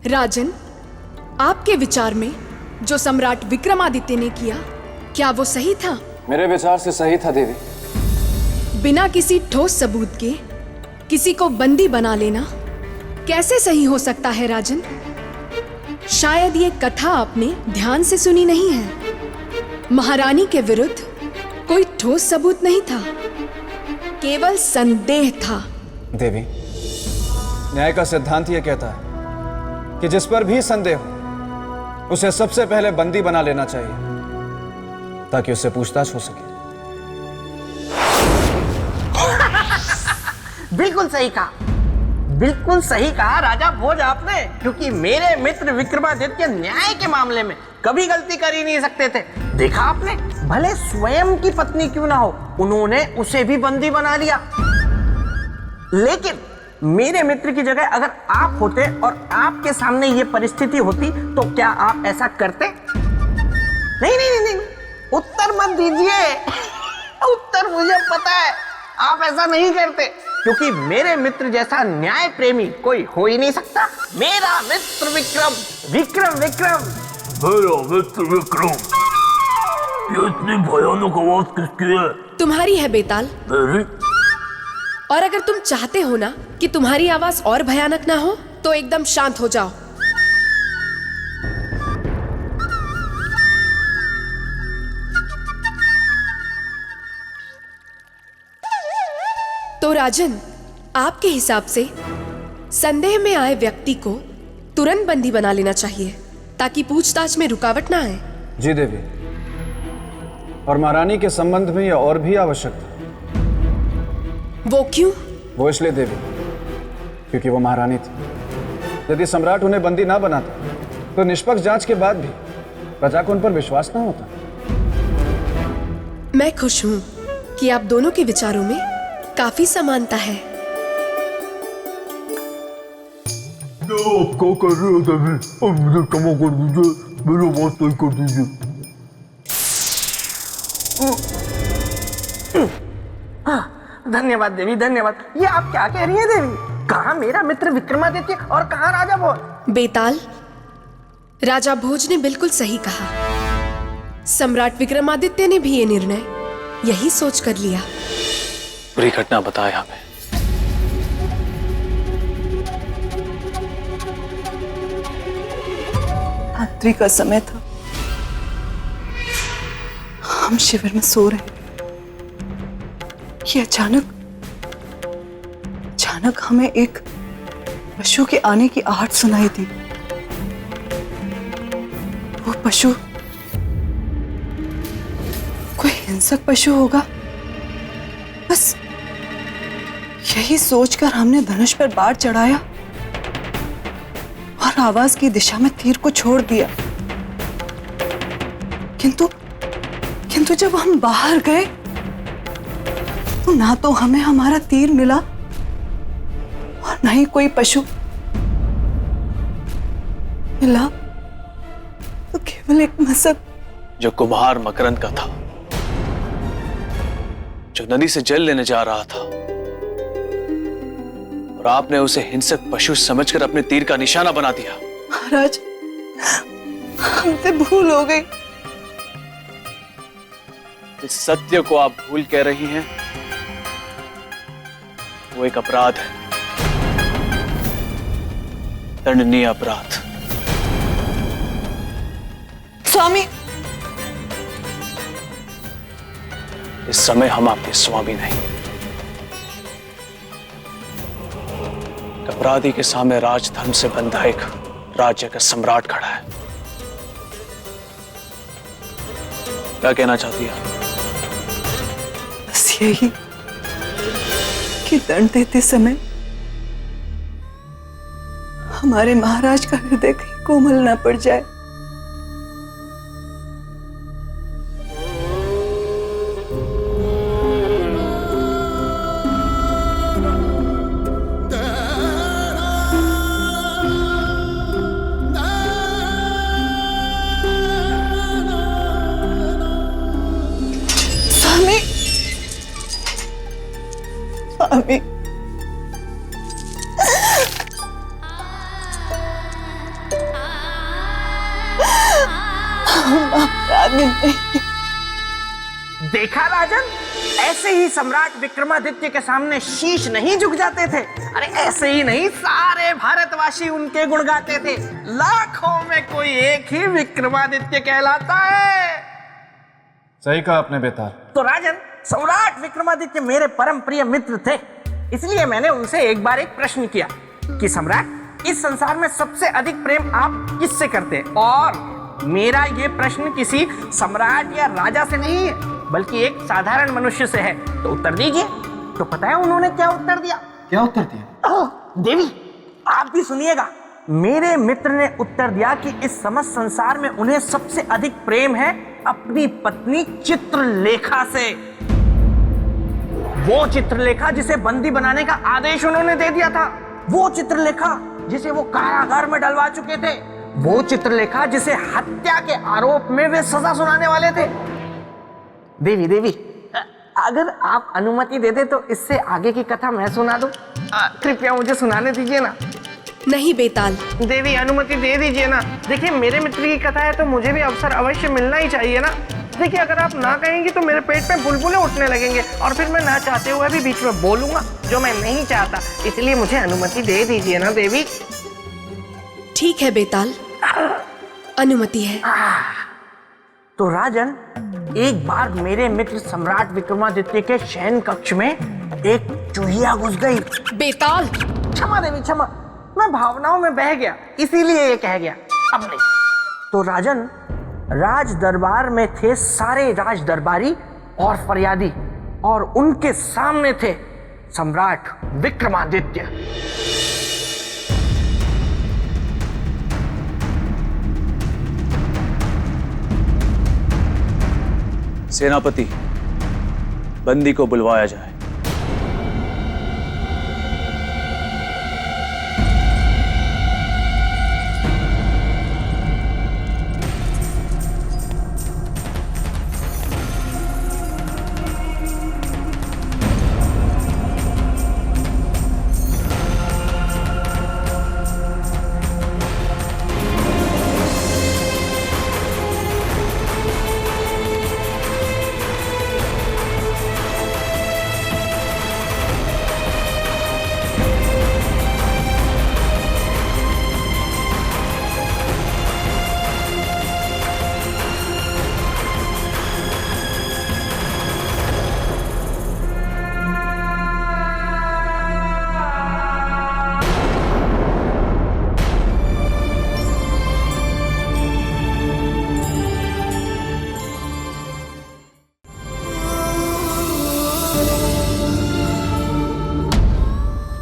राजन, आपके विचार में जो सम्राट विक्रमादित्य ने किया, क्या वो सही था? मेरे विचार से सही था देवी। बिना किसी ठोस सबूत के किसी को बंदी बना लेना कैसे सही हो सकता है राजन? शायद ये कथा आपने ध्यान से सुनी नहीं है। महारानी के विरुद्ध कोई ठोस सबूत नहीं था, केवल संदेह था। देवी, न्याय का सिद्धांत ये कहता है कि जिस पर भी संदेह हो उसे सबसे पहले बंदी बना लेना चाहिए ताकि उससे पूछताछ हो सके। बिल्कुल सही कहा, बिल्कुल सही कहा राजा भोज आपने, क्योंकि मेरे मित्र विक्रमादित्य न्याय के मामले में कभी गलती कर ही नहीं सकते थे। देखा आपने, भले स्वयं की पत्नी क्यों ना हो, उन्होंने उसे भी बंदी बना लिया। लेकिन मेरे मित्र की जगह अगर आप होते और आपके सामने ये परिस्थिति होती तो क्या आप ऐसा करते? नहीं नहीं नहीं, नहीं। उत्तर मत दीजिए। उत्तर मुझे पता है, आप ऐसा नहीं करते, क्योंकि मेरे मित्र जैसा न्याय प्रेमी कोई हो ही नहीं सकता। मेरा मित्र विक्रम, विक्रम विक्रम, मेरा मित्र विक्रम। ये इतनी भयानक आवाज किसकी है? तुम्हारी है बेताल। मेरी? और अगर तुम चाहते हो ना कि तुम्हारी आवाज और भयानक ना हो तो एकदम शांत हो जाओ। तो राजन, आपके हिसाब से संदेह में आए व्यक्ति को तुरंत बंदी बना लेना चाहिए ताकि पूछताछ में रुकावट ना आए। जी देवी, और महारानी के संबंध में यह और भी आवश्यक था। वो क्यों? वो इसलिए देवी क्योंकि वो महारानी थी। यदि सम्राट उन्हें बंदी ना बनाता तो निष्पक्ष जांच के बाद भी प्रजा को उन पर विश्वास ना होता। मैं खुश हूं कि आप दोनों के विचारों में काफी समानता है। आप क्या कर रहे हो देवी? अब मुझे क्षमा कर दीजिए, मेरी बात सही कर दीजिए। धन्यवाद देवी, धन्यवाद। ये आप क्या कह रही हैं देवी? कहाँ मेरा मित्र विक्रमादित्य और कहाँ राजा भोज? बेताल, राजा भोज ने बिल्कुल सही कहा। सम्राट विक्रमादित्य ने भी ये निर्णय यही सोच कर लिया। पूरी घटना बताए हमें। रात्रि का समय था, हम शिविर में सो रहे। ये अचानक हमें एक पशु के आने की आहट सुनाई दी। वो पशु कोई हिंसक पशु होगा, बस यही सोचकर हमने धनुष पर बाण चढ़ाया और आवाज की दिशा में तीर को छोड़ दिया। किंतु जब हम बाहर गए तो ना तो हमें हमारा तीर मिला और ना ही कोई पशु मिला, तो केवल एक मसक जो कुम्हार मकरंद का था, जो नदी से जल लेने जा रहा था, और आपने उसे हिंसक पशु समझकर अपने तीर का निशाना बना दिया। महाराज, हमसे भूल हो गई। इस सत्य को आप भूल कह रही हैं, वो एक अपराध है, दंडनीय अपराध। स्वामी, इस समय हम आपके स्वामी नहीं। अपराधी के सामने राजधर्म से बंधा एक राज्य का सम्राट खड़ा है। क्या कहना चाहती है? बस यही कि दंड देते समय हमारे महाराज का हृदय कहीं कोमल न पड़ जाए। स्वामी, स्वामी, कभी नहीं। देखा राजन, ऐसे ही सम्राट विक्रमादित्य के सामने शीश नहीं झुक जाते थे। अरे ऐसे ही नहीं, सारे भारतवासी उनके गुण गाते थे। लाखों में कोई एक ही विक्रमादित्य कहलाता है। सही कहा आपने बेताल। तो राजन, सम्राट विक्रमादित्य मेरे परम प्रिय मित्र थे, इसलिए मैंने उनसे एक बार एक प्रश्न किया कि सम्राट, इस संसार में सबसे अधिक प्रेम आप किससे करते हैं? और मेरा ये प्रश्न किसी सम्राट या राजा से नहीं है, बल्कि एक साधारण मनुष्य से है, तो उत्तर दीजिए। तो पता है उन्होंने क्या उत्तर दिया? क्या उत्तर दिया? देवी, आप भी सुनिएगा। मेरे मित्र ने उत्तर दिया कि इस समस्त संसार में उन्हें सबसे अधिक प्रेम है अपनी पत्नी चित्रलेखा से। वो चित्रलेखा जिसे बंदी बनाने का आदेश उन्होंने दे दिया था, वो चित्रलेखा जिसे वो कारागार में डलवा चुके थे, वो चित्रलेखा जिसे हत्या के आरोप में वे सजा सुनाने वाले थे। देवी, अगर आप अनुमति दे दे तो इससे आगे की कथा मैं सुना दूं। कृपया मुझे सुनाने दीजिए ना। नहीं बेताल, देवी, अनुमति दे दीजिए ना। देखिए, मेरे मित्र की कथा है तो मुझे भी अवसर अवश्य मिलना ही चाहिए ना। देखिए, अगर आप ना कहेंगी तो मेरे पेट में बुलबुलें उठने लगेंगे और फिर मैं ना चाहते हुए भी बीच में बोलूंगा, जो मैं नहीं चाहता। इसलिए मुझे अनुमति दे दीजिए ना देवी। ठीक है बेताल, अनुमति है। तो राजन, एक बार मेरे मित्र सम्राट विक्रमादित्य के शयन कक्ष में एक चूहिया घुस गई। बेताल, क्षमा देवी, क्षमा, मैं भावनाओं में बह गया, इसीलिए ये कह गया। अब नहीं। तो राजन, राज दरबार में थे सारे राज दरबारी और फरियादी, और उनके सामने थे सम्राट विक्रमादित्य। सेनापति, बंदी को बुलवाया जाए।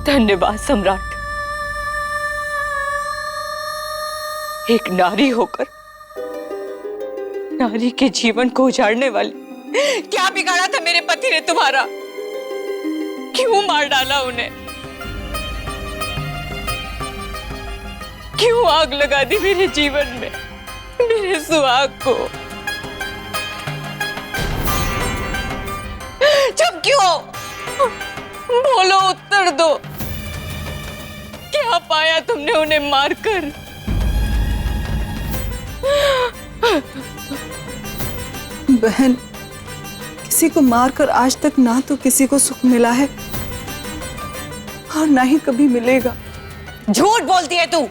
धन्यवाद सम्राट। एक नारी होकर नारी के जीवन को उजाड़ने वाली, क्या बिगाड़ा था मेरे पति ने तुम्हारा? क्यों मार डाला उन्हें? क्यों आग लगा दी मेरे जीवन में, मेरे सुहाग को? जब क्यों? बोलो, उत्तर दो। क्या पाया तुमने उन्हें मारकर? बहन, किसी को मारकर आज तक ना तो किसी को सुख मिला है और ना ही कभी मिलेगा। झूठ बोलती है तू।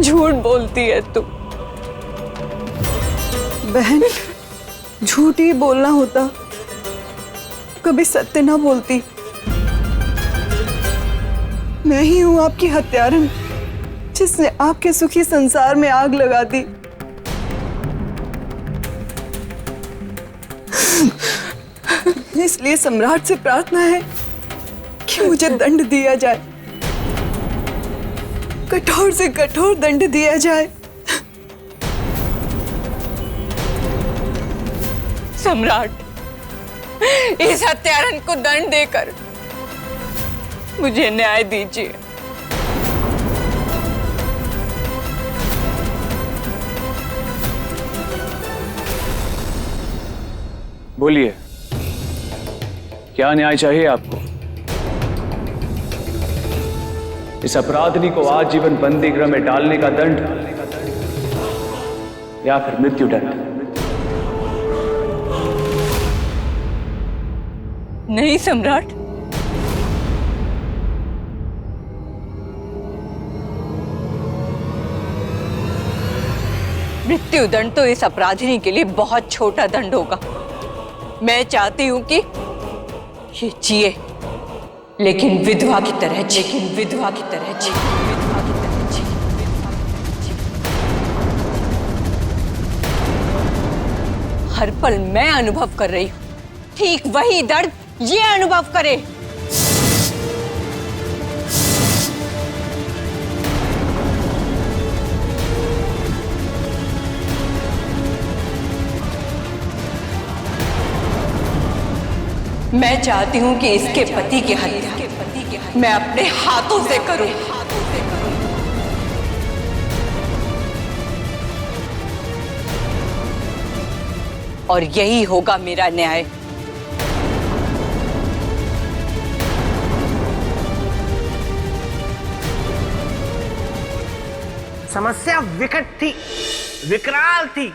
झूठ बोलती है तू। बहन, झूठ ही बोलना होता, कभी सत्य ना बोलती। मैं ही हूं आपकी हत्यारन, जिसने आपके सुखी संसार में आग लगा दी। इसलिए सम्राट से प्रार्थना है कि मुझे दंड दिया जाए, कठोर से कठोर दंड दिया जाए। सम्राट, इस हत्यारन को दंड देकर मुझे न्याय दीजिए। बोलिए, क्या न्याय चाहिए आपको? इस अपराधिनी को आजीवन बंदी गृह में डालने का दंड या फिर मृत्यु दंड? नहीं सम्राट, मृत्यु दंड तो इस अपराधिनी के लिए बहुत छोटा दंड होगा। मैं चाहती हूं कि ये जिए, लेकिन विधवा की तरह जिए, लेकिन विधवा की तरह जिए, विधवा की तरह जिए, विधवा की तरह जिए। हर पल मैं अनुभव कर रही हूं, ठीक वही दर्द ये अनुभव करे। मैं चाहती हूं कि इसके पति की हत्या मैं अपने हाथों से करूं। और यही होगा मेरा न्याय। समस्या विकट थी, विकराल थी।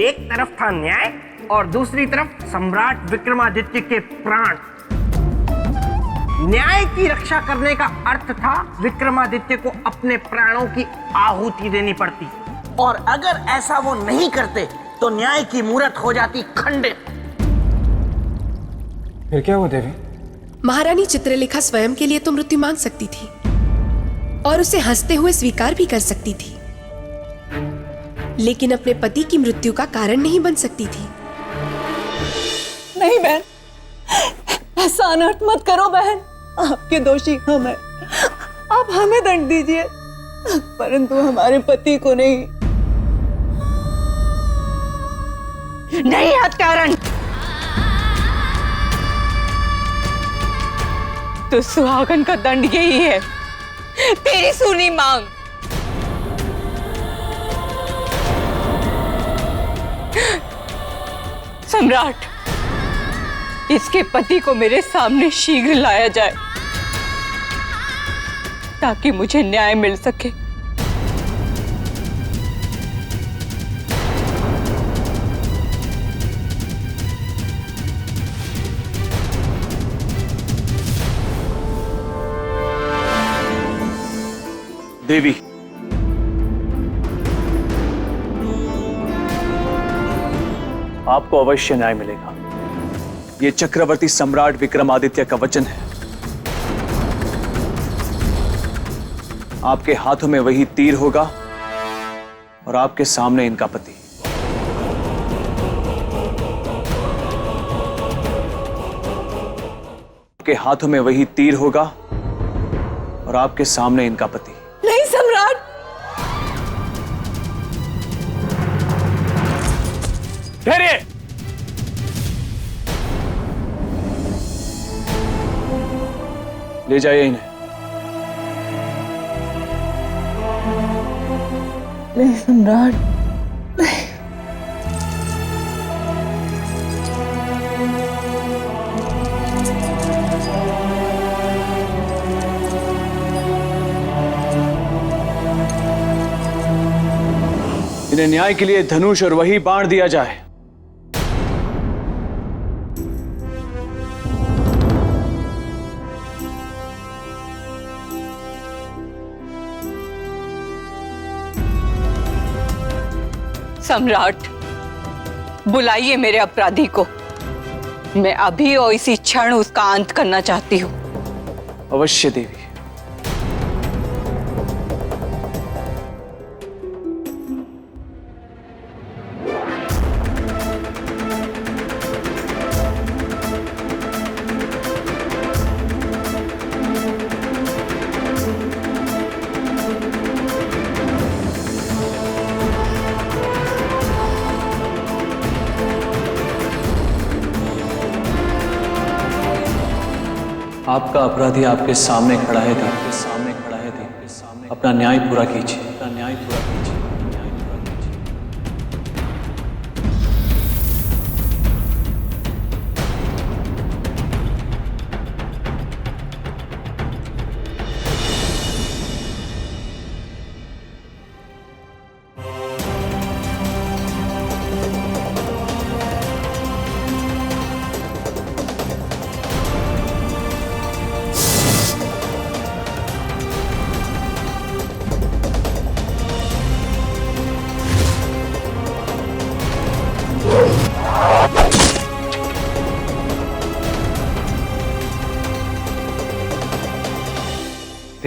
एक तरफ था न्याय और दूसरी तरफ सम्राट विक्रमादित्य के प्राण। न्याय की रक्षा करने का अर्थ था विक्रमादित्य को अपने प्राणों की आहुति देनी पड़ती, और अगर ऐसा वो नहीं करते तो न्याय की मूरत हो जाती खंडित। फिर क्या हुआ देवी? महारानी चित्रलेखा स्वयं के लिए तो मृत्यु मांग सकती थी और उसे हंसते हुए स्वीकार भी कर सकती थी, लेकिन अपने पति की मृत्यु का कारण नहीं बन सकती थी। नहीं बहन, ऐसा अनर्थ मत करो बहन। आपके दोषी हम हैं, आप हमें दंड दीजिए, परंतु हमारे पति को नहीं। नहीं हत्यारण, तो सुहागन का दंड यही है, तेरी सुनी मांग। सम्राट, इसके पति को मेरे सामने शीघ्र लाया जाए ताकि मुझे न्याय मिल सके। देवी, आपको अवश्य न्याय मिलेगा। ये चक्रवर्ती सम्राट विक्रमादित्य का वचन है। आपके हाथों में वही तीर होगा और आपके सामने इनका पति। आपके हाथों में वही तीर होगा और आपके सामने इनका पति। नहीं सम्राट, ठहरिए। ले जाइए इन्हें। नहीं सम्राट, इन्हें न्याय के लिए धनुष और वही बाण दिया जाए। सम्राट, बुलाइए मेरे अपराधी को। मैं अभी और इसी क्षण उसका अंत करना चाहती हूँ। अवश्य देवी। आपका अपराधी आपके सामने खड़ा है देवी। आपके सामने खड़ा है देवी। अपना न्याय पूरा कीजिए। अपना न्याय पूरा कीजिए।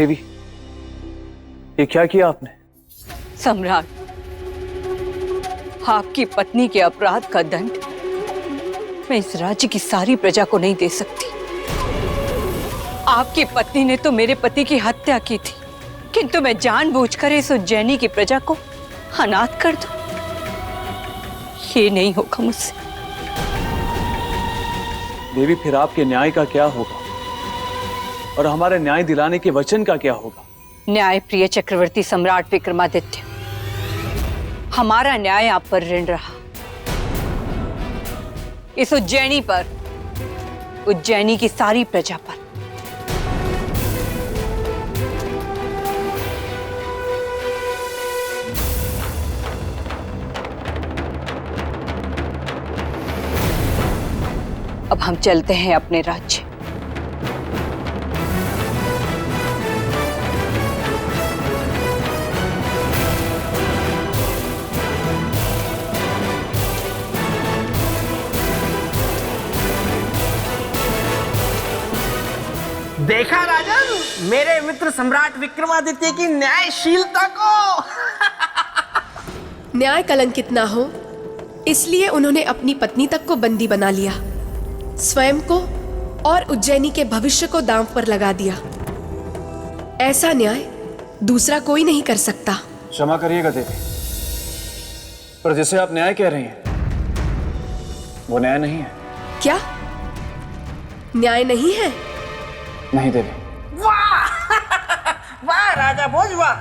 देवी, ये क्या किया आपने? सम्राट, आपकी पत्नी के अपराध का दंड मैं इस राज्य की सारी प्रजा को नहीं दे सकती। आपकी पत्नी ने तो मेरे पति की हत्या की थी, किंतु मैं जानबूझकर इस उज्जैनी की प्रजा को अनाथ कर दूं, ये नहीं होगा मुझसे। देवी, फिर आपके न्याय का क्या होगा और हमारे न्याय दिलाने के वचन का क्या होगा? न्याय प्रिय चक्रवर्ती सम्राट विक्रमादित्य, हमारा न्याय आप पर ऋण रहा, इस उज्जैनी पर, उज्जैनी की सारी प्रजा पर। अब हम चलते हैं अपने राज्य। देखा राजन, मेरे मित्र सम्राट विक्रमादित्य की न्यायशीलता को। न्याय कलंकित ना हो, इसलिए उन्होंने अपनी पत्नी तक को बंदी बना लिया, स्वयं को और उज्जैनी के भविष्य को दांव पर लगा दिया। ऐसा न्याय दूसरा कोई नहीं कर सकता। क्षमा करिएगा देवी, पर जिसे आप न्याय कह रही हैं वो न्याय नहीं है। क्या न्याय नहीं है? नहीं देवी। वाह वाह राजा भोज वाह,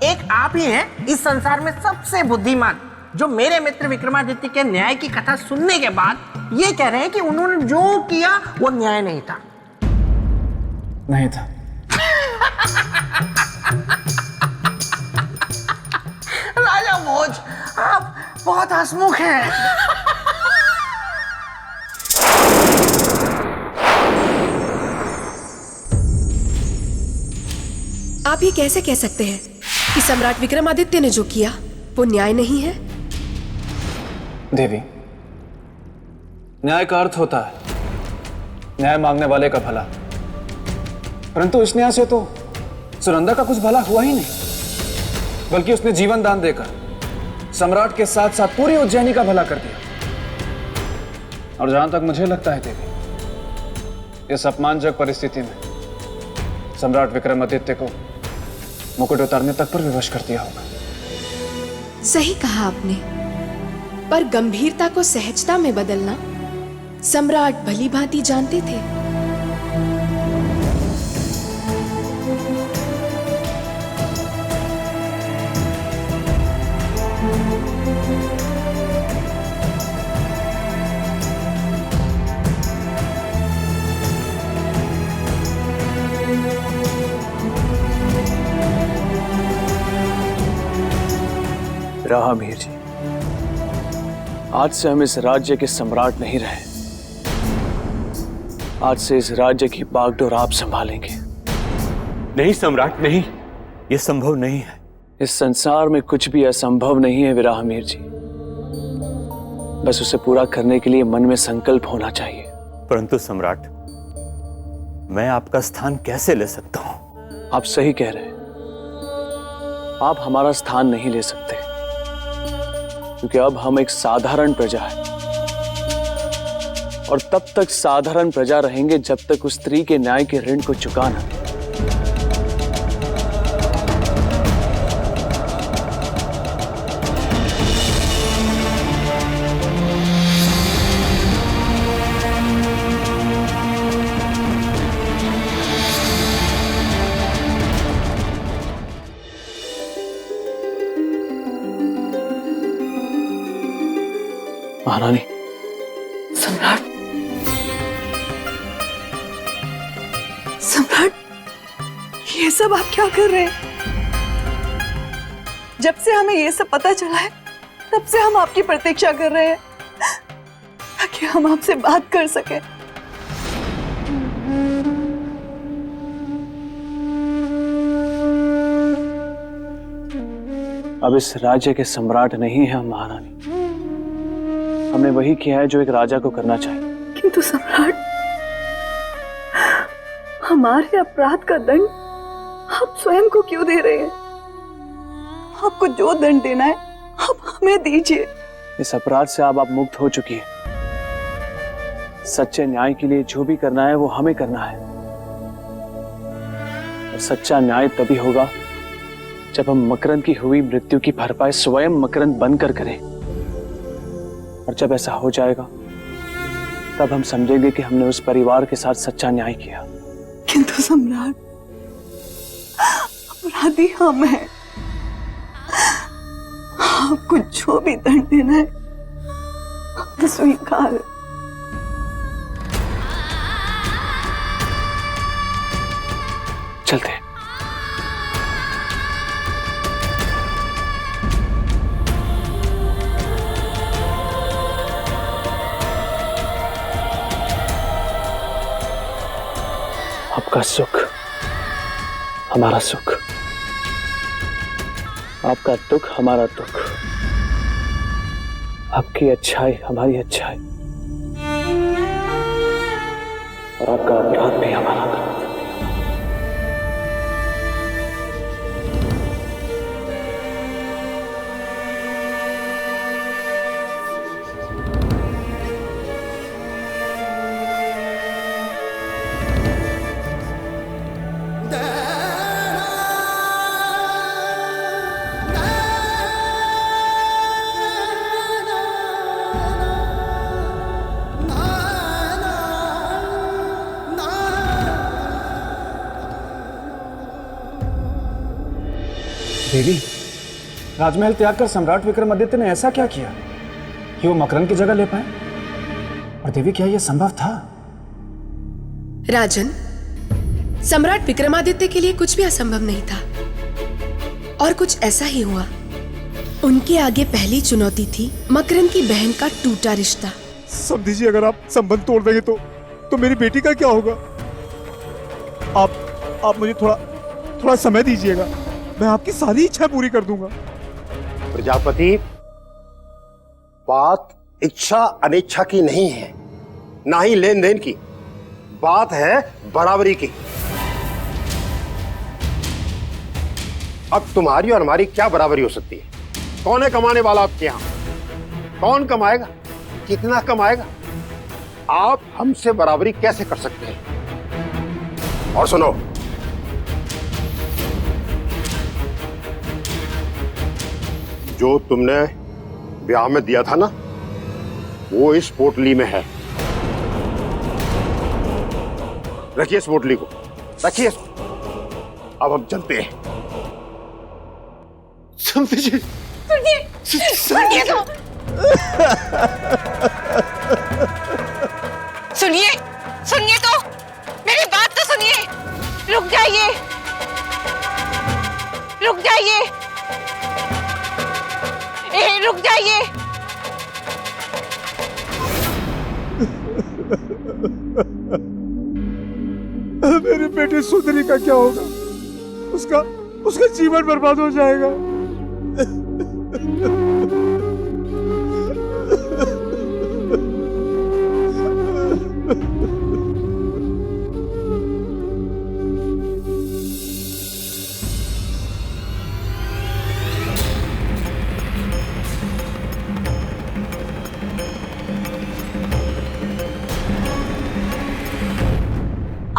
एक आप ही हैं इस संसार में सबसे बुद्धिमान जो मेरे मित्र विक्रमादित्य के न्याय की कथा सुनने के बाद ये कह रहे हैं कि उन्होंने जो किया वो न्याय नहीं था। नहीं था। राजा भोज, आप बहुत हंसमुख हैं। आप ये कैसे कह सकते हैं कि सम्राट विक्रमादित्य ने जो किया वो न्याय नहीं है? देवी, न्याय का अर्थ होता है न्याय मांगने वाले का भला, परंतु इस न्याय से तो सुनंदा का कुछ भला हुआ ही नहीं, बल्कि उसने जीवन दान देकर सम्राट के साथ साथ पूरी उज्जैनी का भला कर दिया। और जहां तक मुझे लगता है देवी, इस अपमानजनक परिस्थिति में सम्राट विक्रमादित्य को मुकुट उतारने तक पर विवश कर दिया होगा। सही कहा आपने, पर गंभीरता को सहजता में बदलना सम्राट भली भांति जानते थे। राहमीर जी, आज से हम इस राज्य के सम्राट नहीं रहे। आज से इस राज्य की बागडोर आप संभालेंगे। नहीं सम्राट, नहीं, यह संभव नहीं है। इस संसार में कुछ भी असंभव नहीं है विराहमीर जी, बस उसे पूरा करने के लिए मन में संकल्प होना चाहिए। परंतु सम्राट, मैं आपका स्थान कैसे ले सकता हूं? आप सही कह रहे हैं, आप हमारा स्थान नहीं ले सकते, क्योंकि अब हम एक साधारण प्रजा है, और तब तक साधारण प्रजा रहेंगे जब तक उस स्त्री के न्याय के ऋण को चुका न दे। महारानी। सम्राट, सम्राट, ये सब आप क्या कर रहे हैं? जब से हमें ये सब पता चला है तब से हम आपकी प्रतीक्षा कर रहे हैं ताकि हम आपसे बात कर सके। अब इस राज्य के सम्राट नहीं है हम महारानी, हमने वही किया है जो एक राजा को करना चाहिए। किंतु सम्राट, हमारे अपराध का दंड आप स्वयं को क्यों दे रहे हैं? आपको जो दंड देना है आप हमें दीजिए। इस अपराध से अब आप मुक्त हो चुकी है। सच्चे न्याय के लिए जो भी करना है वो हमें करना है। और सच्चा न्याय तभी होगा जब हम मकरंद की हुई मृत्यु की भरपाई स्वयं मकरंद बनकर करें। और जब ऐसा हो जाएगा तब हम समझेंगे कि हमने उस परिवार के साथ सच्चा न्याय किया। किंतु सम्राट, अपराधी हम हैं। आपको जो भी दंड देना है हमें स्वीकार है। चलते हैं। आपका सुख हमारा सुख, आपका दुख हमारा दुख, आपकी अच्छाई हमारी अच्छाई, और आपका अपराध भी हमारा अपराध। देवी, राजमहल त्याग कर सम्राट विक्रमादित्य ने ऐसा क्या किया कि वो मकरंद की जगह ले पाए? और देवी, क्या यह संभव था? राजन, सम्राट विक्रमादित्य के लिए कुछ भी असंभव नहीं था और कुछ ऐसा ही हुआ। उनके आगे पहली चुनौती थी मकरंद की बहन का टूटा रिश्ता। समझिए, अगर आप संबंध तोड़ देंगे तो मेरी बेटी का क्या होगा? आप मुझे थोड़ा समय दीजिएगा, मैं आपकी सारी इच्छा पूरी कर दूंगा। प्रजापति, बात इच्छा अनिच्छा की नहीं है, ना ही लेन देन की। बात है बराबरी की। अब तुम्हारी और हमारी क्या बराबरी हो सकती है? कौन है कमाने वाला आपके यहां? कौन कमाएगा? कितना कमाएगा? आप हमसे बराबरी कैसे कर सकते हैं? और सुनो, जो तुमने ब्याह में दिया था ना, वो इस पोटली में है। रखिए इस पोटली को, रखिए इसको। अब हम चलते हैं। सुनिए, सुनिए तो। सुनिए तो, मेरी बात तो सुनिए। रुक जाइए, रुक जाइए, रुक जाइए। मेरी बेटी सुंदरी का क्या होगा? उसका जीवन बर्बाद हो जाएगा।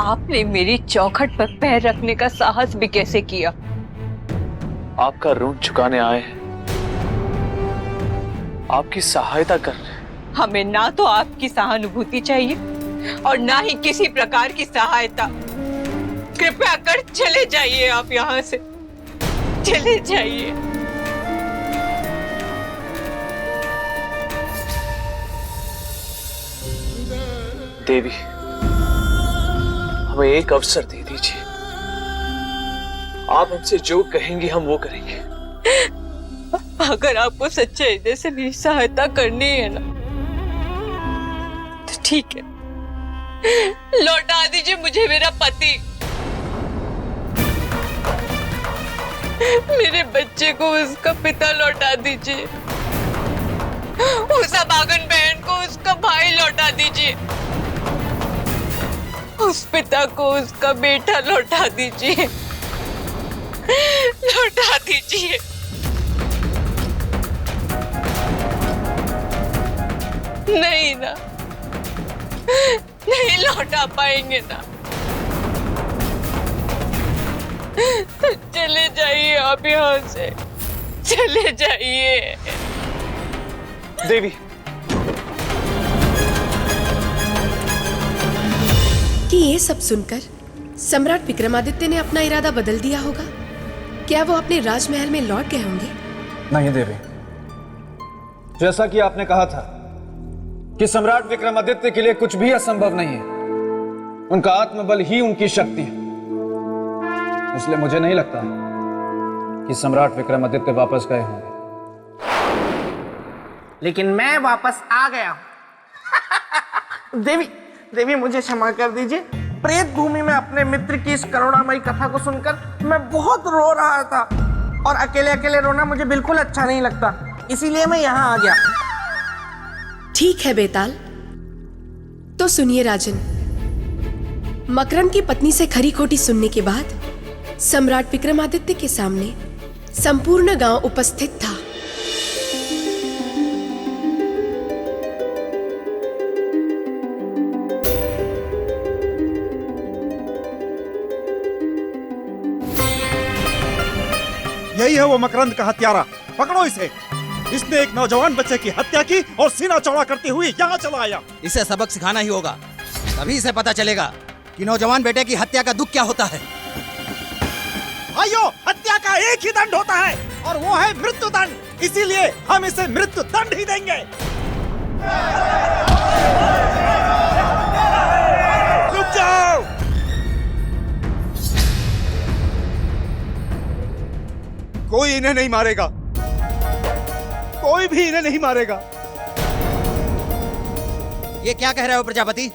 आपने मेरी चौखट पर पैर रखने का साहस भी कैसे किया? आपका ऋण चुकाने आए हैं, आपकी सहायता कर रहे हैं। हमें ना तो आपकी सहानुभूति चाहिए और ना ही किसी प्रकार की सहायता। कृपया कर चले जाइए, आप यहाँ से चले जाइए। देवी, हमें एक अवसर दे दीजिए। आप हमसे जो कहेंगी हम वो करेंगे। अगर आपको सच्चे हृदय से मेरी सहायता करनी है ना, तो ठीक है, लौटा दीजिए मुझे मेरा पति। मेरे बच्चे को उसका पिता लौटा दीजिए, उस अभागन बहन को उसका भाई लौटा दीजिए, उस पिता को उसका बेटा लौटा दीजिए। लौटा दीजिए। नहीं ना, नहीं लौटा पाएंगे ना। चले जाइए आप यहाँ से, चले जाइए। देवी, कि ये सब सुनकर सम्राट विक्रमादित्य ने अपना इरादा बदल दिया होगा। क्या वो अपने राजमहल में लौट गए होंगे? नहीं देवी, जैसा कि आपने कहा था कि सम्राट विक्रमादित्य के लिए कुछ भी असंभव नहीं है, उनका आत्मबल ही उनकी शक्ति है, इसलिए मुझे नहीं लगता कि सम्राट विक्रमादित्य वापस गए होंगे। लेकिन मैं वापस आ गया हूं। देवी, देवी मुझे क्षमा कर दीजिए। प्रेत भूमि में अपने मित्र की इस करुणामयी कथा को सुनकर मैं बहुत रो रहा था, और अकेले अकेले रोना मुझे बिल्कुल अच्छा नहीं लगता, इसीलिए मैं यहाँ आ गया। ठीक है बेताल, तो सुनिए राजन। मकरंद की पत्नी से खरी खोटी सुनने के बाद सम्राट विक्रमादित्य के सामने संपूर्ण गांव उपस्थित था। यही है वो मकरंद का हत्यारा, पकड़ो इसे। इसने एक नौजवान बच्चे की हत्या की और सीना चौड़ा करते हुए यहाँ चला आया। इसे सबक सिखाना ही होगा, तभी इसे पता चलेगा कि नौजवान बेटे की हत्या का दुख क्या होता है। भाइयों, हत्या का एक ही दंड होता है और वो है मृत्यु दंड, इसीलिए हम इसे मृत्यु दंड ही देंगे। रुक जाओ। कोई इन्हें नहीं मारेगा, कोई भी इन्हें नहीं मारेगा। ये क्या कह रहे हो प्रजापति?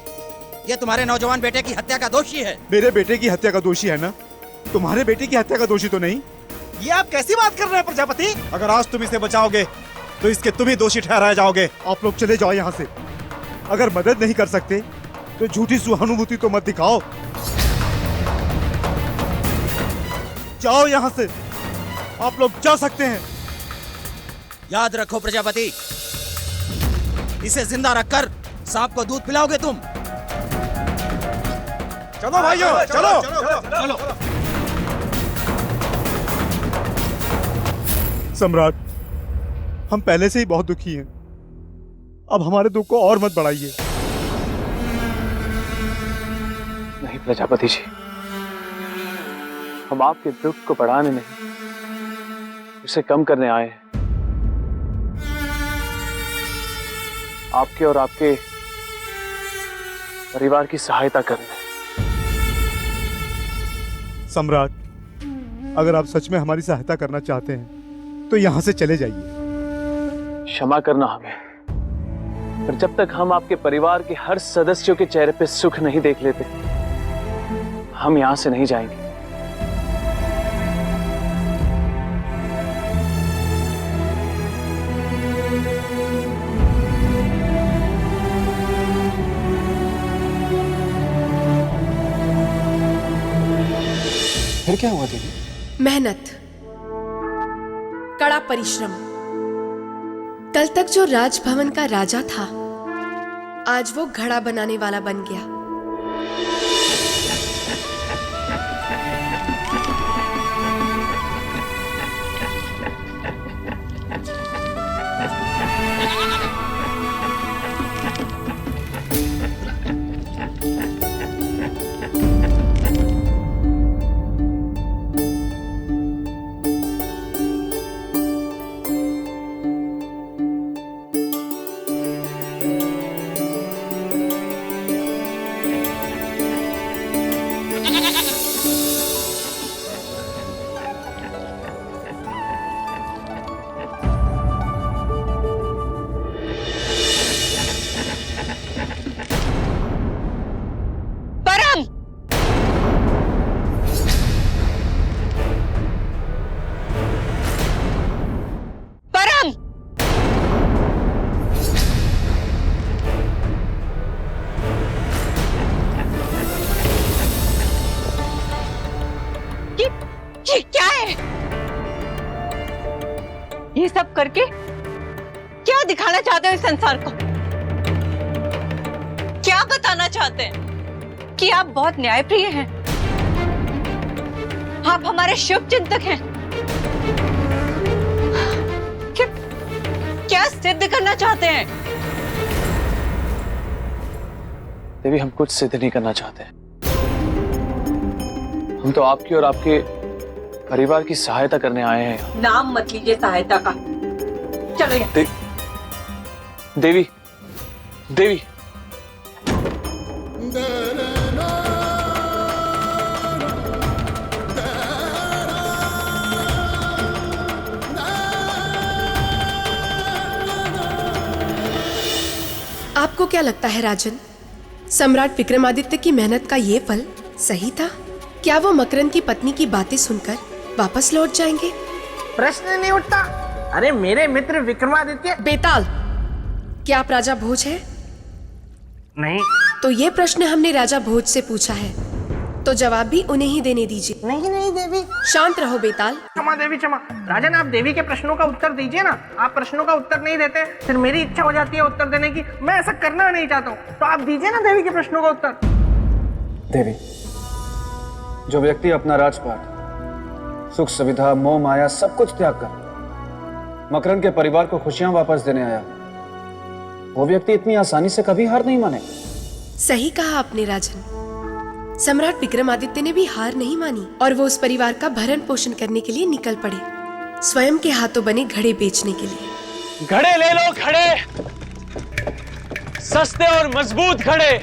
ये तुम्हारे नौजवान बेटे की हत्या का दोषी है। मेरे बेटे की हत्या का दोषी है ना, तुम्हारे बेटे की हत्या का दोषी तो नहीं। ये आप कैसी बात कर रहे हैं प्रजापति? अगर आज तुम इसे बचाओगे तो इसके तुम ही दोषी ठहराए जाओगे। आप लोग चले जाओ यहाँ से। अगर मदद नहीं कर सकते तो झूठी सहानुभूति तो मत दिखाओ। जाओ यहाँ से, आप लोग जा सकते हैं। याद रखो प्रजापति, इसे जिंदा रखकर सांप को दूध पिलाओगे तुम। चलो भाइयों, चलो। सम्राट, हम पहले से ही बहुत दुखी हैं, अब हमारे दुख को और मत बढ़ाइए। नहीं प्रजापति जी, हम आपके दुख को बढ़ाने नहीं, उसे कम करने आए हैं। आपके और आपके परिवार की सहायता करने। सम्राट, अगर आप सच में हमारी सहायता करना चाहते हैं तो यहाँ से चले जाइए। क्षमा करना हमें, पर जब तक हम आपके परिवार के हर सदस्यों के चेहरे पे सुख नहीं देख लेते, हम यहाँ से नहीं जाएंगे। फिर क्या हुआ दीदी? मेहनत, कड़ा परिश्रम। कल तक जो राजभवन का राजा था, आज वो घड़ा बनाने वाला बन गया। ये सब करके क्या दिखाना चाहते हो इस संसार को? क्या बताना चाहते हैं कि आप बहुत न्यायप्रिय हैं, आप हमारे शुभ चिंतक हैं? क्या सिद्ध करना चाहते हैं? देवी, हम कुछ सिद्ध नहीं करना चाहते। हम तो आपकी और आपके परिवार की सहायता करने आए हैं। नाम मत लीजिए सहायता का। चलो यहाँ। देवी, देवी, आपको क्या लगता है राजन, सम्राट विक्रमादित्य की मेहनत का ये फल सही था? क्या वो मकरंद की पत्नी की बातें सुनकर वापस लौट जाएंगे? प्रश्न नहीं उठता। अरे मेरे मित्र विक्रमादित्य। बेताल, क्या आप राजा भोज हैं? नहीं। तो ये प्रश्न हमने राजा भोज से पूछा है, तो जवाब भी उन्हें ही देने दीजिए। नहीं नहीं देवी। शांत रहो बेताल। क्षमा देवी क्षमा। राजन, आप देवी के प्रश्नों का उत्तर दीजिए ना। आप प्रश्नों का उत्तर नहीं देते फिर मेरी इच्छा हो जाती है उत्तर देने की। मैं ऐसा करना नहीं चाहता हूँ, तो आप दीजिए ना देवी के प्रश्नों का उत्तर। देवी, जो व्यक्ति अपना राजपाट, सुख सुविधा, मोह माया सब कुछ त्याग कर मकरंद के परिवार को खुशियां वापस देने आया, वो व्यक्ति इतनी आसानी से कभी हार नहीं मानेगा। सही कहा आपने राजन। सम्राट विक्रमादित्य ने भी हार नहीं मानी और वो उस परिवार का भरण पोषण करने के लिए निकल पड़े, स्वयं के हाथों बने घड़े बेचने के लिए। घड़े ले लो, घड़े, सस्ते और मजबूत घड़े।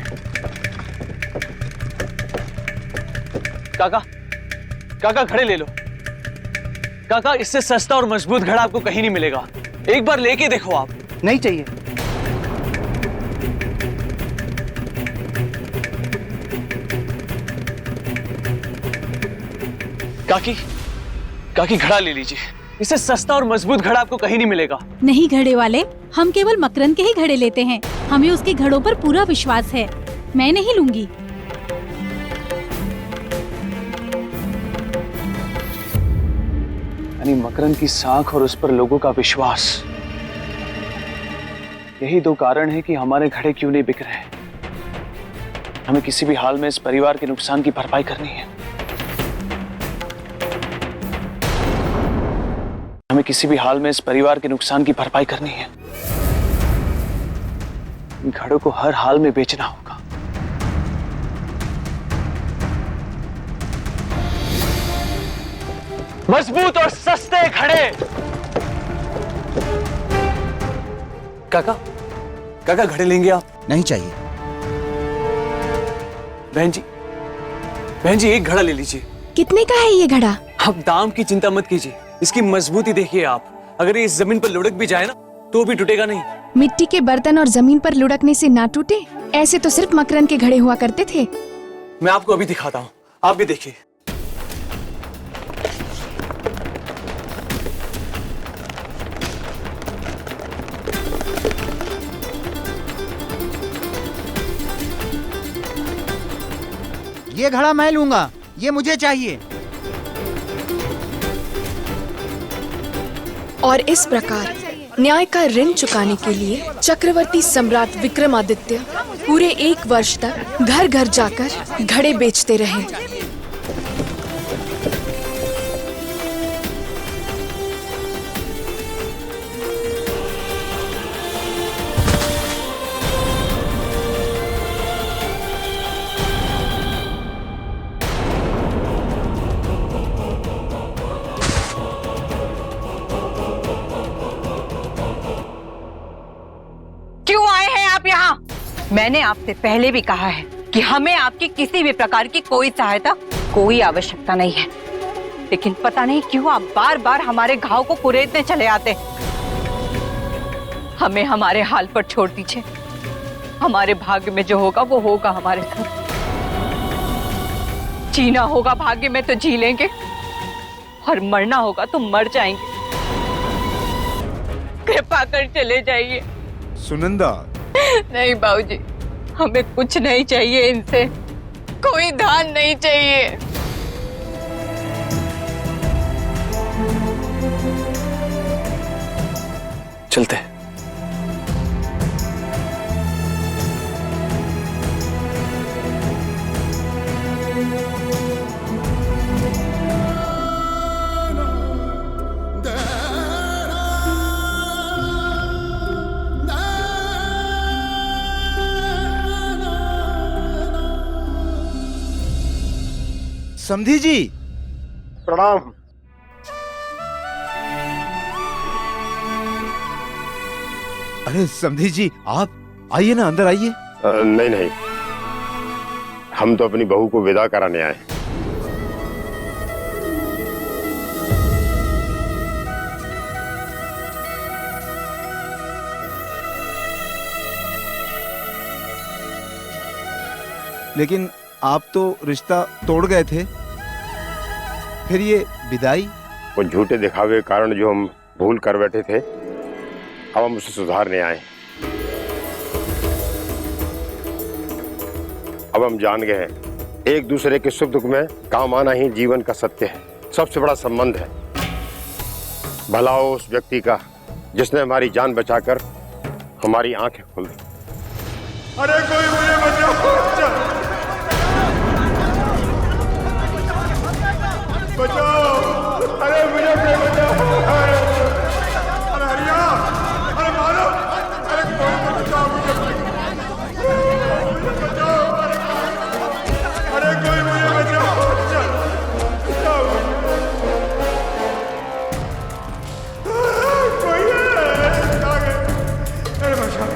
काका, काका घड़े ले लो। काका, इससे सस्ता और मजबूत घड़ा आपको कहीं नहीं मिलेगा। एक बार लेके देखो आप। नहीं चाहिए। काकी, काकी घड़ा ले लीजिए। इससे सस्ता और मजबूत घड़ा आपको कहीं नहीं मिलेगा। नहीं घड़े वाले, हम केवल मकरंद के ही घड़े लेते हैं। हमें उसके घड़ों पर पूरा विश्वास है। मैं नहीं लूंगी। यानी मकरंद की साख और उस पर लोगों का विश्वास, यही दो कारण है कि हमारे घड़े क्यों नहीं बिक रहे। हमें किसी भी हाल में इस परिवार के नुकसान की भरपाई करनी है। हमें किसी भी हाल में इस परिवार के नुकसान की भरपाई करनी है। इन घड़ों को हर हाल में बेचना होगा। मजबूत और सस्ते घड़े। काका, काका घड़े लेंगे आप? नहीं चाहिए। बहन जी, बहन जी एक घड़ा ले लीजिए। कितने का है ये घड़ा? आप दाम की चिंता मत कीजिए, इसकी मजबूती देखिए आप। अगर ये इस जमीन पर लुढ़क भी जाए ना तो भी टूटेगा नहीं। मिट्टी के बर्तन और जमीन पर लुढ़कने से ना टूटे, ऐसे तो सिर्फ मकरंद के घड़े हुआ करते थे। मैं आपको अभी दिखाता हूँ, आप भी देखिए। ये घड़ा मैं लूंगा, ये मुझे चाहिए। और इस प्रकार न्याय का ऋण चुकाने के लिए चक्रवर्ती सम्राट विक्रमादित्य पूरे 1 वर्ष तक घर घर जाकर घड़े बेचते रहे। मैंने आपसे पहले भी कहा है कि हमें आपकी किसी भी प्रकार की कोई सहायता, कोई आवश्यकता नहीं है, लेकिन पता नहीं क्यों आप बार बार हमारे घाव को कुरेदने चले आते। हमें हमारे हाल पर छोड़ दीजिए। हमारे भाग्य में जो होगा वो होगा हमारे साथ। जीना होगा भाग्य में तो जी लेंगे और मरना होगा तो मर जाएंगे। कृपा कर चले जाइए। सुनंदा। नहीं बाबूजी, हमें कुछ नहीं चाहिए इनसे, कोई दान नहीं चाहिए। चलते हैं। समधी जी प्रणाम। अरे समधी जी, आप आइए ना, अंदर आइए। नहीं नहीं, हम तो अपनी बहू को विदा कराने आए। लेकिन आप तो रिश्ता तोड़ गए थे, फिर ये विदाई? वो झूठे दिखावे के कारण जो हम भूल कर बैठे थे, अब हम उसे सुधारने आए। अब हम जान गए हैं एक दूसरे के सुख दुख में काम आना ही जीवन का सत्य है, सबसे बड़ा संबंध है। भला हो उस व्यक्ति का जिसने हमारी जान बचाकर हमारी आंखें खोल दी। अरे कोई मुझे बचाओ, बचाओ, अरे मुझे कोई बचाओ, अरे हरिया, अरे मारो, अरे कोई तो बचाओ मुझे, बचाओ, अरे कोई मुझे बचाओ, बचाओ, कोई है, अरे बचाओ,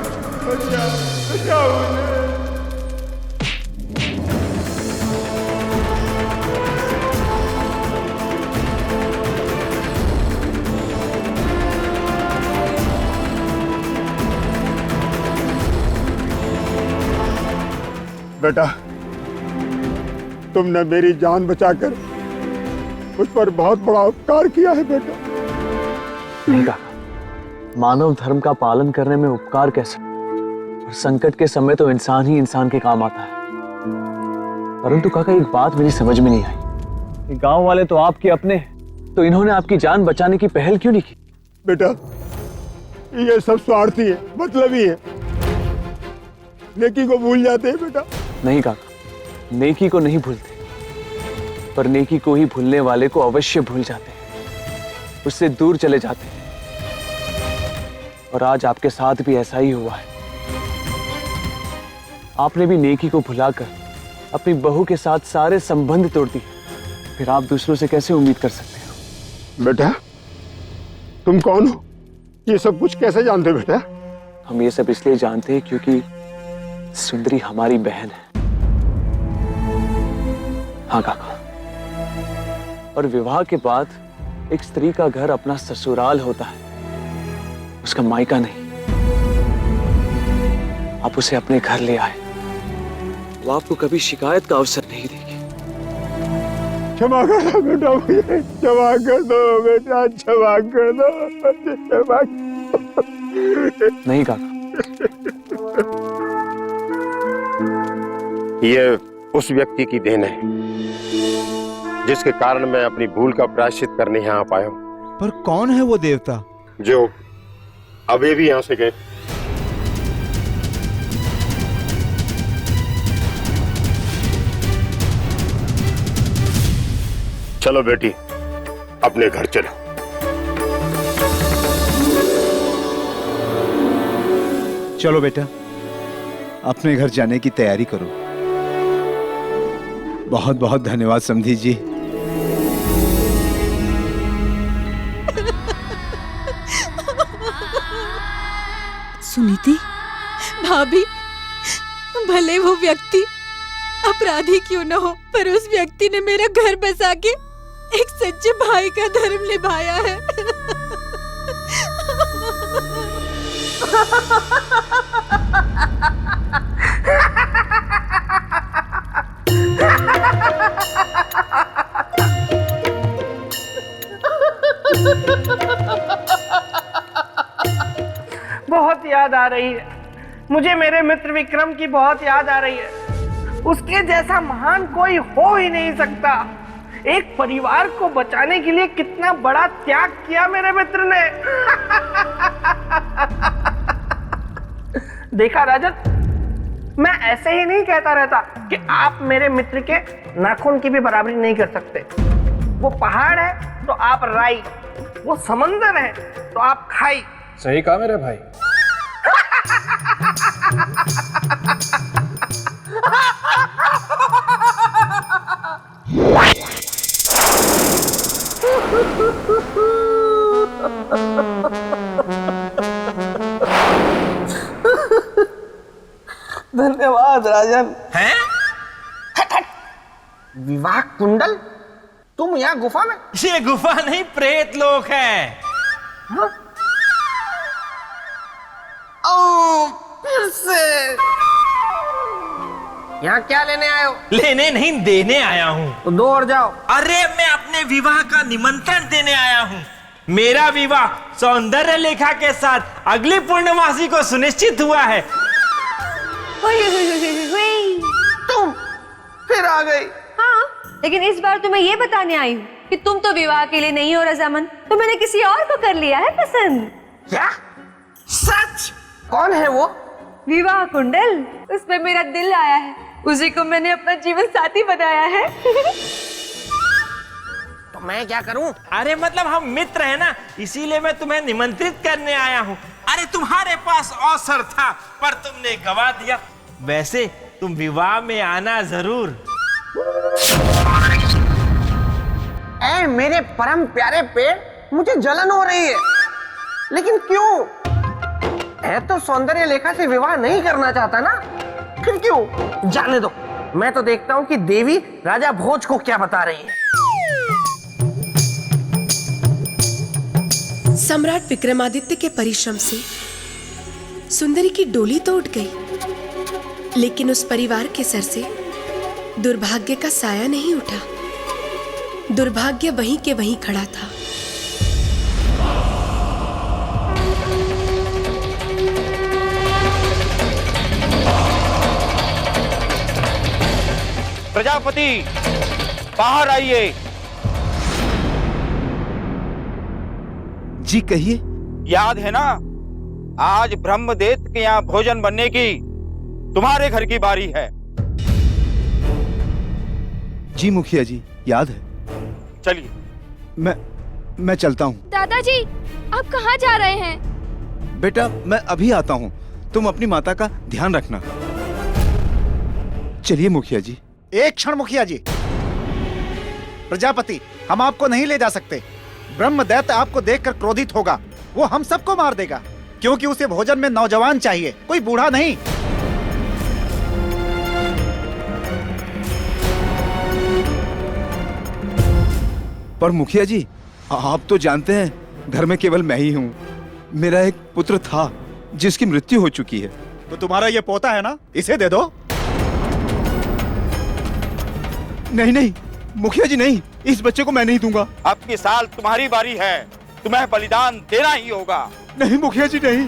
बचाओ, बचाओ मुझे। बेटा, तुमने मेरी जान बचाकर उस पर बहुत बड़ा उपकार किया है बेटा। नहीं काका, मानव धर्म का पालन करने में उपकार कैसे? और संकट के समय तो इंसान ही इंसान के काम आता है। परंतु काका, एक बात मेरी समझ में नहीं आई, गांव वाले तो आपके अपने, तो इन्होंने आपकी जान बचाने की पहल क्यों नहीं की? बेटा, ये सब स्वार्थी है, मतलबी है, नेकी को भूल जाते हैं बेटा। नहीं काका, नेकी को नहीं भूलते, पर नेकी को ही भूलने वाले को अवश्य भूल जाते हैं, उससे दूर चले जाते हैं। और आज आपके साथ भी ऐसा ही हुआ है। आपने भी नेकी को भुलाकर अपनी बहू के साथ सारे संबंध तोड़ दिए, फिर आप दूसरों से कैसे उम्मीद कर सकते हो? बेटा, तुम कौन हो? ये सब कुछ कैसे जानते बेटा? हम ये सब इसलिए जानते हैं क्योंकि सुंदरी हमारी बहन है। हाँ काका, और विवाह के बाद एक स्त्री का घर अपना ससुराल होता है, उसका मायका नहीं। आप उसे अपने घर ले आए, वो आपको कभी शिकायत का अवसर नहीं देगी। क्षमा कर दो बेटा, मुझे क्षमा कर दो बेटा, क्षमा कर दो, क्षमा। नहीं काका, ये उस व्यक्ति की देन है जिसके कारण मैं अपनी भूल का प्रायश्चित करने यहाँ आ पाया हूँ। पर कौन है वो देवता जो अभी भी यहाँ से गए? चलो बेटी, अपने घर चलो। चलो बेटा, अपने घर जाने की तैयारी करो। बहुत बहुत धन्यवाद समधी जी। सुनीति, भाभी, भले वो व्यक्ति अपराधी क्यों न हो, पर उस व्यक्ति ने मेरा घर बसा के एक सच्चे भाई का धर्म निभाया है। बहुत याद आ रही है मुझे, मेरे मित्र विक्रम की बहुत याद आ रही है। उसके जैसा महान कोई हो ही नहीं सकता। एक परिवार को बचाने के लिए कितना बड़ा त्याग किया मेरे मित्र ने। देखा राजन, मैं ऐसे ही नहीं कहता रहता कि आप मेरे मित्र के नाखून की भी बराबरी नहीं कर सकते। वो पहाड़ है तो आप राई, वो समंदर है तो आप खाई। सही कहा मेरे भाई। धन्यवाद राजन। हैं? हट हट। विवाह कुंडल? तुम यहाँ गुफा में? ये गुफा नहीं, प्रेत लोक है। हाँ? ओ, फिर से यहाँ क्या लेने आए हो? लेने नहीं, देने आया हूँ। तो दो और जाओ। अरे मैं अपने विवाह का निमंत्रण देने आया हूँ। मेरा विवाह सौंदर्य लेखा के साथ अगली पूर्णमासी को सुनिश्चित हुआ है। तुम फिर आ गई। हाँ, लेकिन इस बार तो मैं ये बताने आई हूँ कि तुम तो विवाह के लिए नहीं हो रजामंद, तो मैंने किसी और को कर लिया है पसंद। क्या? सच? कौन है वो? विवाह कुंडल, उसमें मेरा दिल आया है, उसी को मैंने अपना जीवन साथी बनाया है। तो मैं क्या करूं? अरे मतलब हम मित्र हैं ना, इसीलिए मैं तुम्हें निमंत्रित करने आया हूँ। अरे तुम्हारे पास अवसर था पर तुमने गवा दिया। वैसे तुम विवाह में आना जरूर। ऐ मेरे परम प्यारे पेड़, मुझे जलन हो रही है। लेकिन क्यों? मैं तो सौंदर्य लेखा से विवाह नहीं करना चाहता ना, फिर क्यों? जाने दो, मैं तो देखता हूँ कि देवी राजा भोज को क्या बता रही है। सम्राट विक्रमादित्य के परिश्रम से सुंदरी की डोली तो उठ गई, लेकिन उस परिवार के सर से दुर्भाग्य का साया नहीं उठा। दुर्भाग्य वहीं के वहीं खड़ा था। प्रजापति, बाहर आइए। जी कहिए। याद है ना, आज ब्रह्मदेव के यहाँ भोजन बनने की तुम्हारे घर की बारी है। जी मुखिया जी, याद है। चलिए। मैं चलता हूँ। दादाजी, आप कहाँ जा रहे हैं? बेटा, मैं अभी आता हूँ, तुम अपनी माता का ध्यान रखना। चलिए मुखिया जी। एक क्षण मुखिया जी। प्रजापति, हम आपको नहीं ले जा सकते। ब्रह्मदैत्य आपको देखकर क्रोधित होगा, वो हम सबको मार देगा, क्योंकि उसे भोजन में नौजवान चाहिए, कोई बूढ़ा नहीं। पर मुखिया जी, आप तो जानते हैं घर में केवल मैं ही हूँ। मेरा एक पुत्र था जिसकी मृत्यु हो चुकी है। तो तुम्हारा ये पोता है ना, इसे दे दो। नहीं नहीं मुखिया जी, नहीं, इस बच्चे को मैं नहीं दूंगा। अब की साल तुम्हारी बारी है, तुम्हें बलिदान देना ही होगा। नहीं मुखिया जी, नहीं।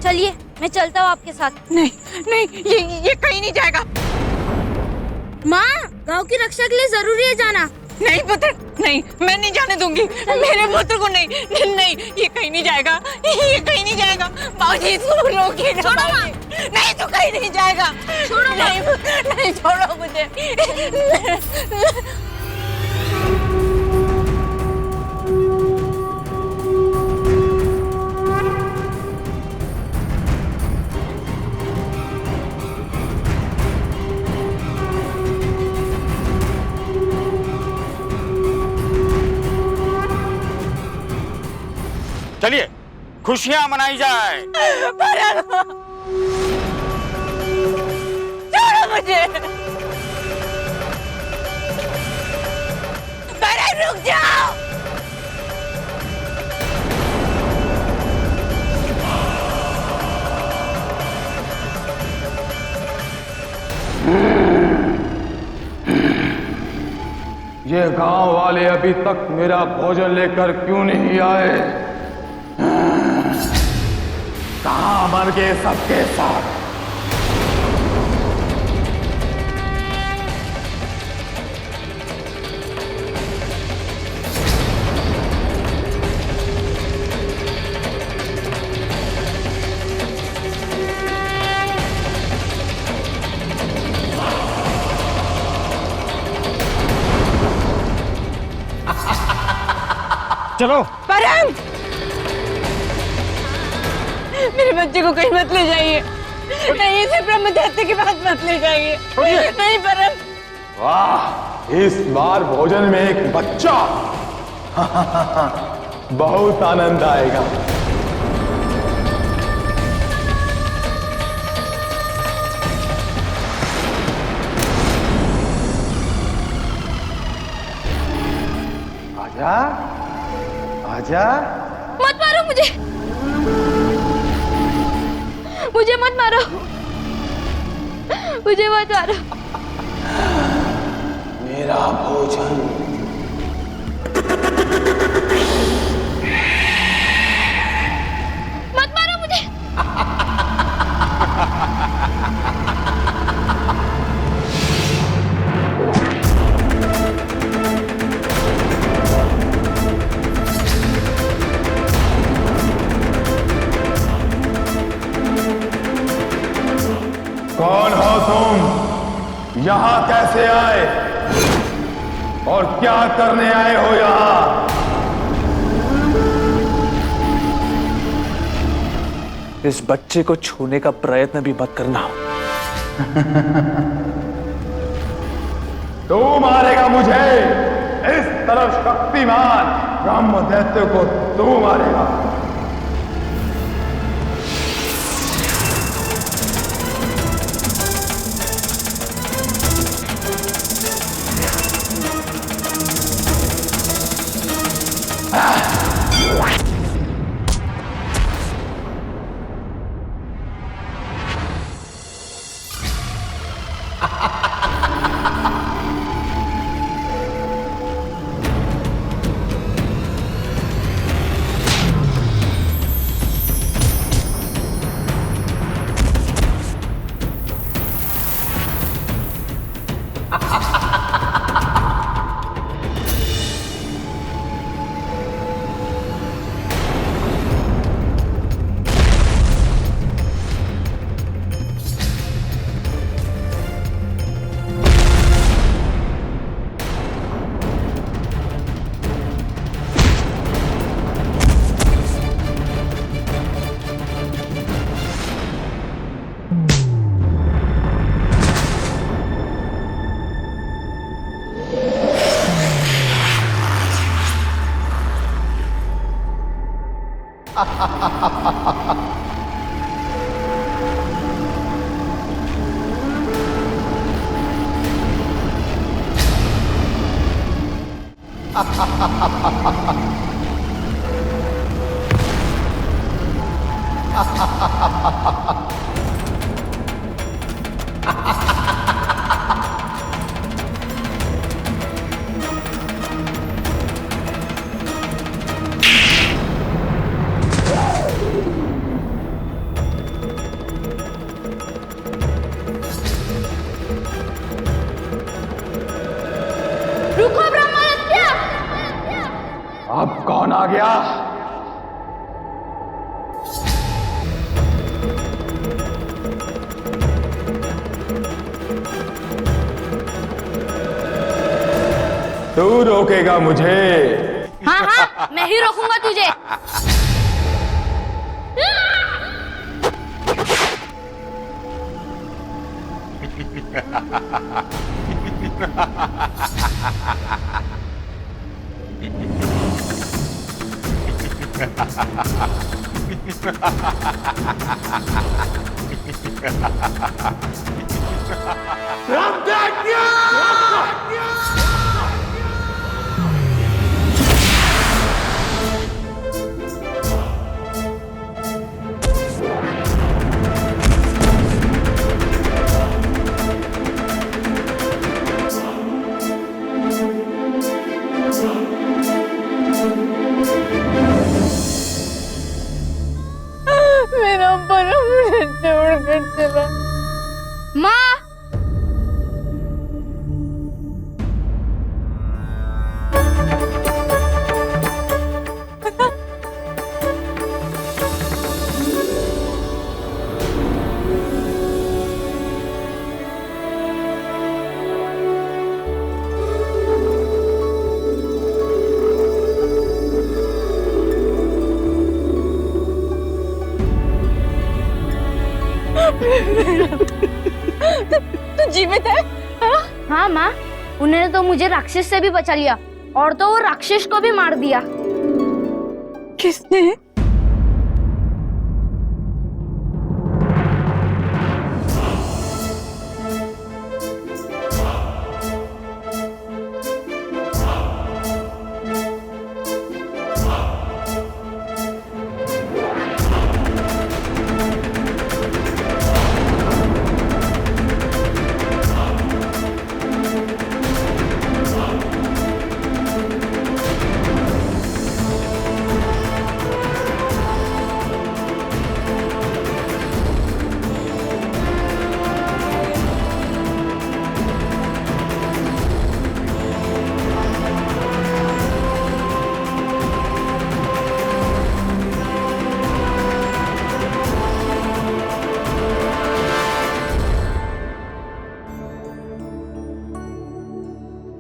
चलिए, मैं चलता हूँ आपके साथ। नहीं नहीं, ये कहीं नहीं जाएगा। माँ, गांव की रक्षा के लिए जरूरी है जाना। नहीं पुत्र, नहीं, मैं नहीं जाने दूंगी मेरे पुत्र को। नहीं नहीं, ये कहीं नहीं जाएगा, ये कहीं नहीं जाएगा। बाबूजी, इसको रोकिए ना। नहीं, तो कहीं नहीं जाएगा। छोड़ो। नहीं, छोड़ो मुझे। चलिए, खुशियां मनाई जाए। छोड़ो मुझे। रुक जाओ। ये गांव वाले अभी तक मेरा भोजन लेकर क्यों नहीं आए? कहां मर गए सबके साथ? चलो। परम, मेरे बच्चे को कहीं मत ले जाइए। नहीं, इसे ब्रह्मदैत्य के पास मत ले जाइए। नहीं परम। वाह, इस बार भोजन में एक बच्चा। बहुत आनंद आएगा। आजा, आजा। मत मारो मुझे, मुझे मत मारो, मुझे मत मारो। मेरा भोजन। मत मारो मुझे। कौन हो तुम? यहाँ कैसे आए और क्या करने आए हो यहाँ? इस बच्चे को छूने का प्रयत्न भी मत करना। तू मारेगा मुझे? इस तरफ शक्तिमान ब्रह्मदैत्य को तू मारेगा? रुको ब्रह्मदैत्य। अब कौन आ गया? तू रोकेगा मुझे? हाँ हाँ, मैं ही रोकूंगा तुझे। मेरा परम मुझे छोड़कर चला। माँ, जीवित है? हाँ माँ, उन्होंने तो मुझे राक्षस से भी बचा लिया और तो वो राक्षस को भी मार दिया। किसने?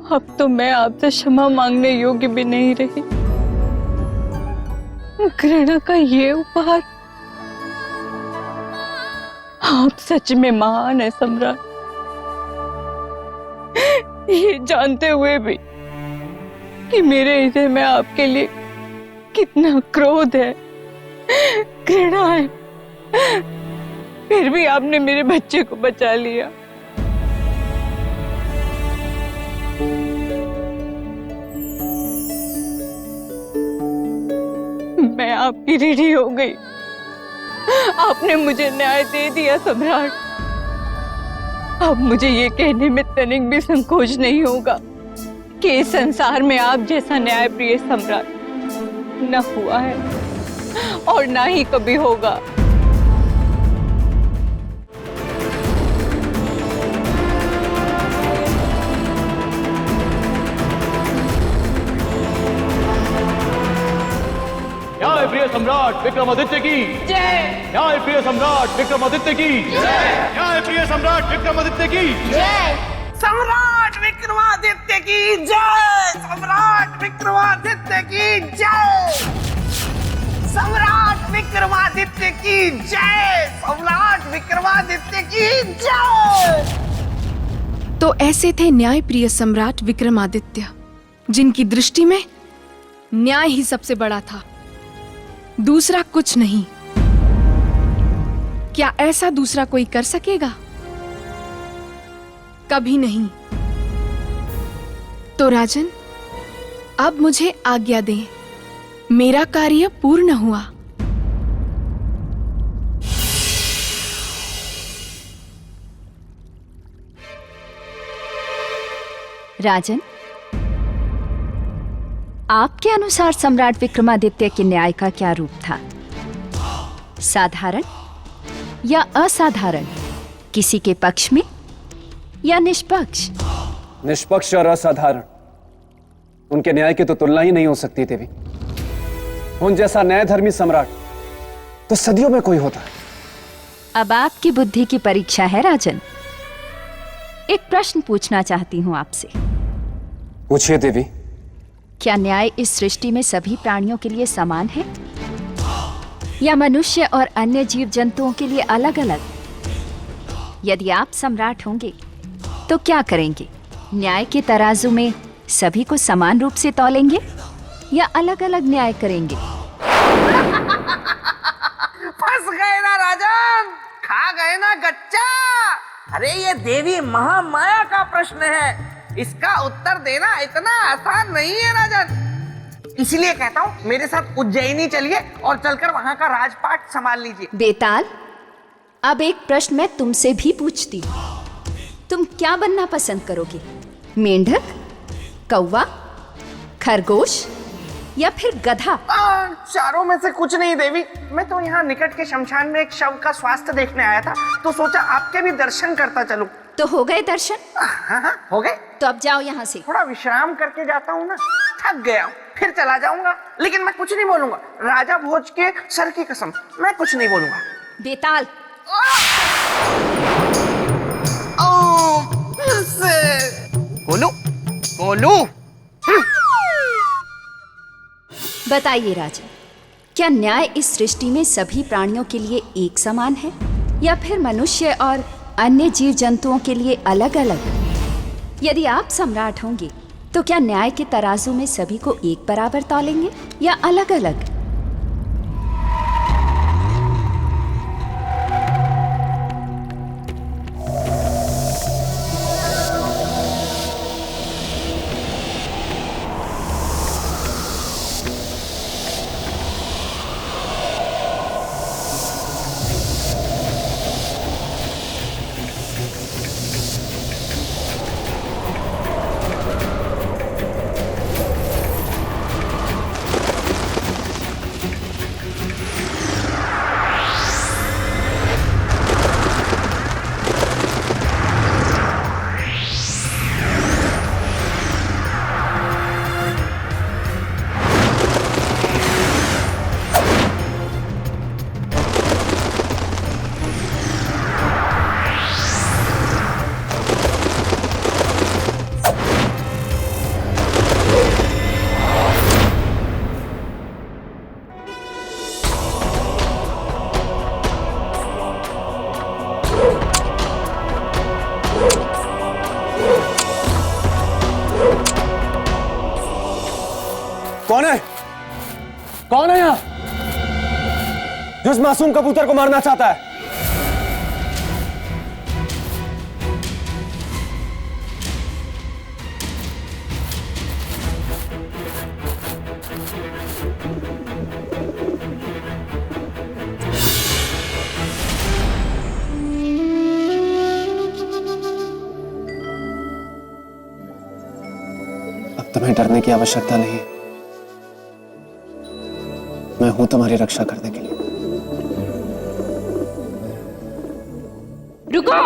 अब तो मैं आपसे क्षमा मांगने योग्य भी नहीं रही। घृणा का ये उपहार, आप सच में महान है सम्राट। ये जानते हुए भी कि मेरे हृदय में आपके लिए कितना क्रोध है, घृणा है, फिर भी आपने मेरे बच्चे को बचा लिया। मैं आपकी ऋणी हो गई। आपने मुझे न्याय दे दिया सम्राट। अब मुझे ये कहने में तनिक भी संकोच नहीं होगा कि इस संसार में आप जैसा न्यायप्रिय सम्राट न हुआ है और ना ही कभी होगा। न्याय प्रिय सम्राट विक्रमादित्य की जय। न्याय प्रिय सम्राट विक्रमादित्य की जय। न्याय प्रिय सम्राट विक्रमादित्य की जय। सम्राट विक्रमादित्य की जय। सम्राट विक्रमादित्य की जय। सम्राट विक्रमादित्य की जय। सम्राट विक्रमादित्य की जय। तो ऐसे थे न्याय प्रिय सम्राट विक्रमादित्य, जिनकी दृष्टि में न्याय ही सबसे बड़ा था, दूसरा कुछ नहीं। क्या ऐसा दूसरा कोई कर सकेगा? कभी नहीं। तो राजन, अब मुझे आज्ञा दें, मेरा कार्य पूर्ण हुआ। राजन, आपके अनुसार सम्राट विक्रमादित्य के न्याय का क्या रूप था? साधारण या असाधारण? किसी के पक्ष में या निष्पक्ष? निष्पक्ष और असाधारण, उनके न्याय की तो तुलना ही नहीं हो सकती देवी। उन जैसा न्यायधर्मी सम्राट तो सदियों में कोई होता है। अब आपकी बुद्धि की परीक्षा है राजन। एक प्रश्न पूछना चाहती हूं आपसे। पूछिए देवी। क्या न्याय इस सृष्टि में सभी प्राणियों के लिए समान है या मनुष्य और अन्य जीव जंतुओं के लिए अलग अलग? यदि आप सम्राट होंगे तो क्या करेंगे? न्याय के तराजू में सभी को समान रूप से तौलेंगे या अलग अलग न्याय करेंगे? फंस गए ना राजन, खा गए ना गच्चा। अरे ये देवी महामाया का प्रश्न है, इसका उत्तर देना इतना आसान नहीं है राजन। इसलिए कहता हूँ मेरे साथ उज्जैनी चलिए और चलकर वहां का राजपाट संभाल लीजिए। बेताल, अब एक प्रश्न मैं तुमसे भी पूछती हूँ। तुम क्या बनना पसंद करोगे? मेंढक, कौवा, खरगोश या फिर गधा? चारों में से कुछ नहीं देवी। मैं तो यहाँ निकट के शमशान में एक शव का स्वास्थ्य देखने आया था, तो सोचा आपके भी दर्शन करता चलूं। तो हो गए दर्शन? हाँ, हो गए। तो अब जाओ यहाँ से। थोड़ा विश्राम करके जाता हूँ ना, थक गया हूँ, फिर चला जाऊंगा। लेकिन मैं कुछ नहीं बोलूंगा, राजा भोज के सर की कसम, मैं कुछ नहीं बोलूंगा। बेताल, बोलू बोलू। बताइए राजन, क्या न्याय इस सृष्टि में सभी प्राणियों के लिए एक समान है या फिर मनुष्य और अन्य जीव जंतुओं के लिए अलग अलग। यदि आप सम्राट होंगे तो क्या न्याय के तराजू में सभी को एक बराबर तौलेंगे या अलग अलग? कौन है? कौन है यहाँ जो इस मासूम कबूतर को मारना चाहता है? अब तुम्हें डरने की आवश्यकता नहीं। मैं हूं तुम्हारी रक्षा करने के लिए। रुको,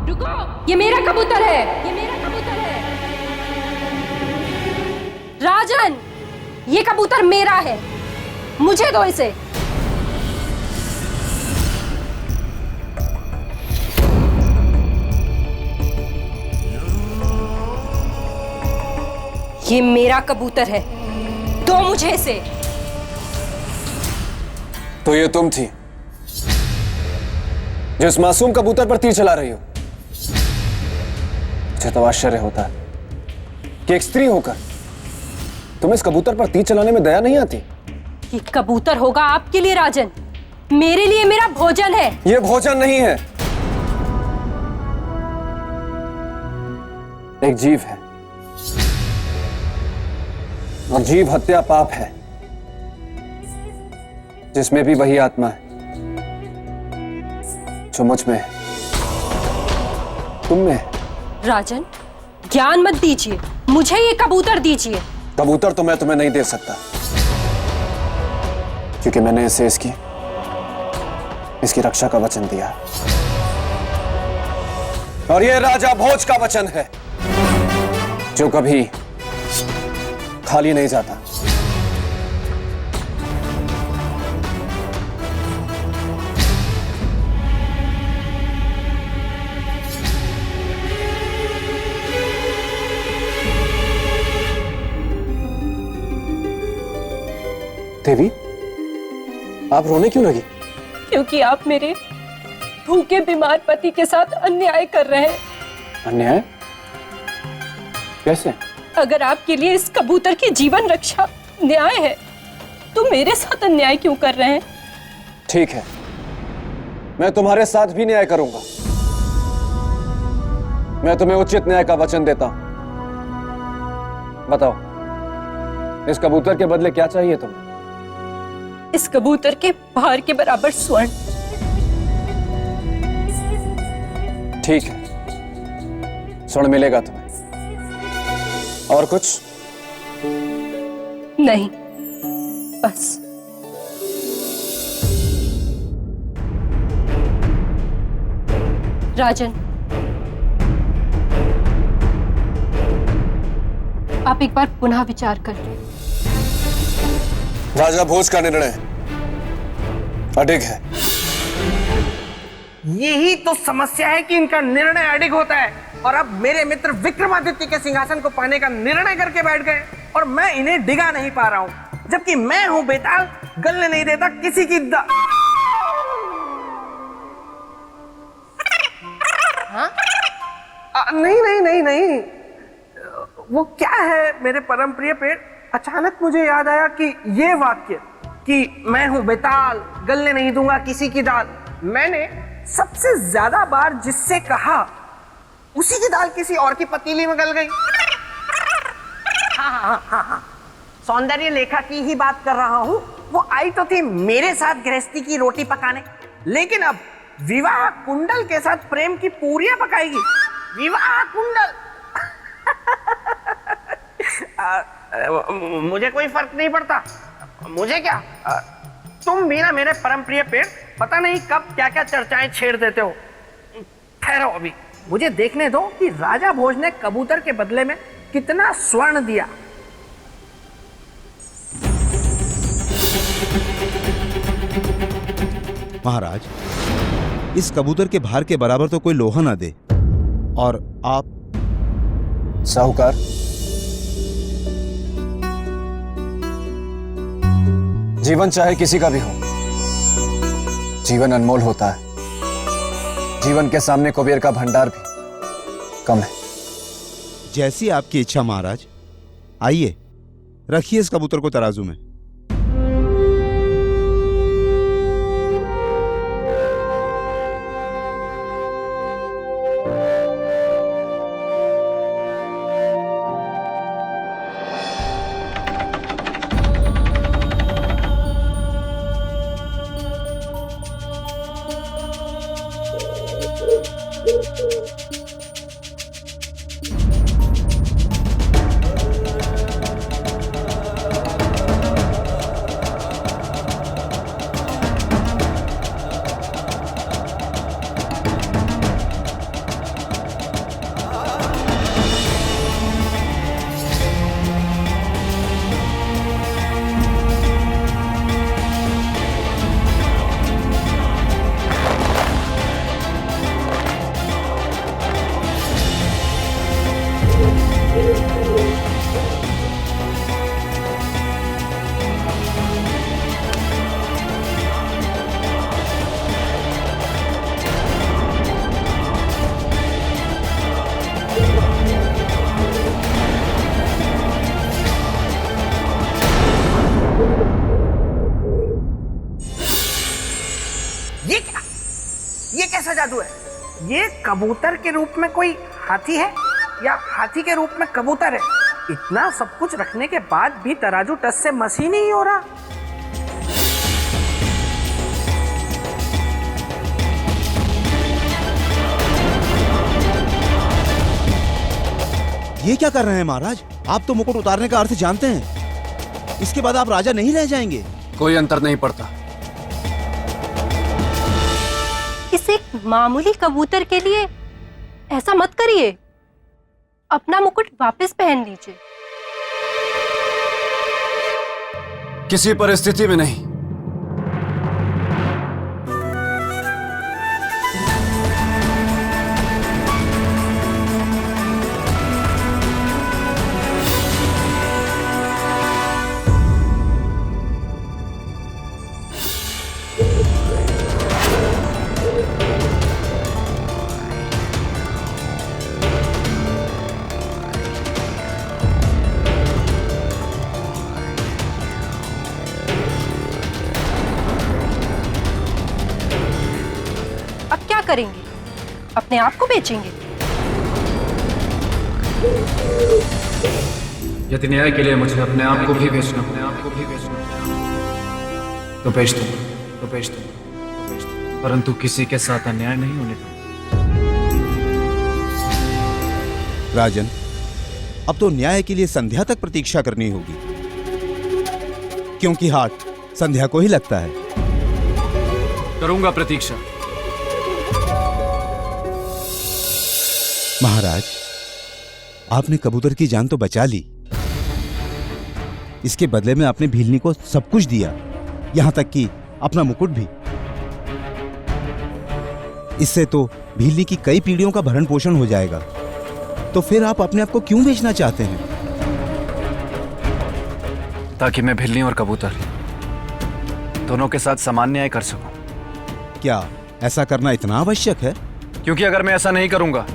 रुको, ये मेरा कबूतर है, ये मेरा कबूतर है। राजन, ये कबूतर मेरा है, मुझे दो इसे। ये मेरा कबूतर है, दो मुझे इसे। तो ये तुम थी जो इस मासूम कबूतर पर तीर चला रही हो। मुझे तो आश्चर्य होता है कि एक स्त्री होकर तुम्हें इस कबूतर पर तीर चलाने में दया नहीं आती। ये कबूतर होगा आपके लिए राजन, मेरे लिए मेरा भोजन है। ये भोजन नहीं है, एक जीव है और जीव हत्या पाप है, जिसमें भी वही आत्मा है जो मुझ में है, तुम में है। राजन, ज्ञान मत दीजिए, मुझे ये कबूतर दीजिए। कबूतर तो मैं तुम्हें नहीं दे सकता, क्योंकि मैंने इसे इसकी रक्षा का वचन दिया, और ये राजा भोज का वचन है जो कभी खाली नहीं जाता। देवी, आप रोने क्यों लगी? क्योंकि आप मेरे भूखे बीमार पति के साथ अन्याय कर रहे हैं। अन्याय? कैसे? अगर आपके लिए इस कबूतर की जीवन रक्षा न्याय है, तो मेरे साथ अन्याय क्यों कर रहे हैं? ठीक है, मैं तुम्हारे साथ भी न्याय करूंगा। मैं तुम्हें उचित न्याय का वचन देता हूं। बताओ, इस कबूतर के बदले क्या चाहिए तुम्हें? इस कबूतर के भार के बराबर स्वर्ण। ठीक है, स्वर्ण मिलेगा तुम्हें। और कुछ? नहीं, बस। राजन, आप एक बार पुनः विचार कर लें। राजा भोज का निर्णय अडिग है। यही तो समस्या है कि इनका निर्णय अडिग होता है, और अब मेरे मित्र विक्रमादित्य के सिंहासन को पाने का निर्णय करके बैठ गए, और मैं इन्हें डिगा नहीं पा रहा हूं, जबकि मैं हूं बेताल, गलने नहीं देता किसी की नहीं नहीं नहीं नहीं, वो क्या है मेरे परम प्रिय पेड़, अचानक मुझे याद आया कि ये वाक्य कि मैं हूं बेताल, गलने नहीं दूंगा किसी की दाल, मैंने सबसे ज्यादा बार जिससे कहा उसी की दाल किसी और की पतीली में गल गई। हाँ, सौंदर्य लेखा की ही बात कर रहा हूं। वो आई तो थी मेरे साथ गृहस्थी की रोटी पकाने, लेकिन अब विवाह कुंडल के साथ प्रेम की पूरियां पकाएगी। विवाह कुंडल मुझे कोई फर्क नहीं पड़ता, मुझे क्या, तुम भी ना मेरे परम प्रिय पेड़, पता नहीं कब क्या क्या चर्चाएं छेड़ देते हो। ठहरो, अभी मुझे देखने दो कि राजा भोज ने कबूतर के बदले में कितना स्वर्ण दिया। महाराज, इस कबूतर के भार के बराबर तो कोई लोहा ना दे, और आप साहूकार, जीवन चाहे किसी का भी हो, जीवन अनमोल होता है। जीवन के सामने कुबेर का भंडार भी कम है। जैसी आपकी इच्छा महाराज। आइए, रखिए इस कबूतर को तराजू में। ये कैसा जादू है? ये कबूतर के रूप में कोई हाथी है या हाथी के रूप में कबूतर है? इतना सब कुछ रखने के बाद भी तराजू टस से मस ही नहीं हो रहा। ये क्या कर रहे हैं महाराज? आप तो मुकुट उतारने का अर्थ जानते हैं। इसके बाद आप राजा नहीं रह जाएंगे। कोई अंतर नहीं पड़ता। इस एक मामूली कबूतर के लिए ऐसा मत करिए। अपना मुकुट वापस पहन लीजिए। किसी परिस्थिति में नहीं। करेंगे? अपने आप को बेचेंगे? यदि न्याय के लिए मुझे अपने आप को भी बेचना, तो बेच दूं, परंतु किसी के साथ अन्याय नहीं होने दूंगा। राजन, अब तो न्याय के लिए संध्या तक प्रतीक्षा करनी होगी, क्योंकि हाट संध्या को ही लगता है। करूंगा प्रतीक्षा। महाराज, आपने कबूतर की जान तो बचा ली, इसके बदले में आपने भीलनी को सब कुछ दिया, यहां तक कि अपना मुकुट भी। इससे तो भीलनी की कई पीढ़ियों का भरण पोषण हो जाएगा। तो फिर आप अपने आप को क्यों बेचना चाहते हैं? ताकि मैं भिल्ली और कबूतर दोनों के साथ समान न्याय कर सकूं। क्या ऐसा करना इतना आवश्यक है? क्योंकि अगर मैं ऐसा नहीं करूंगा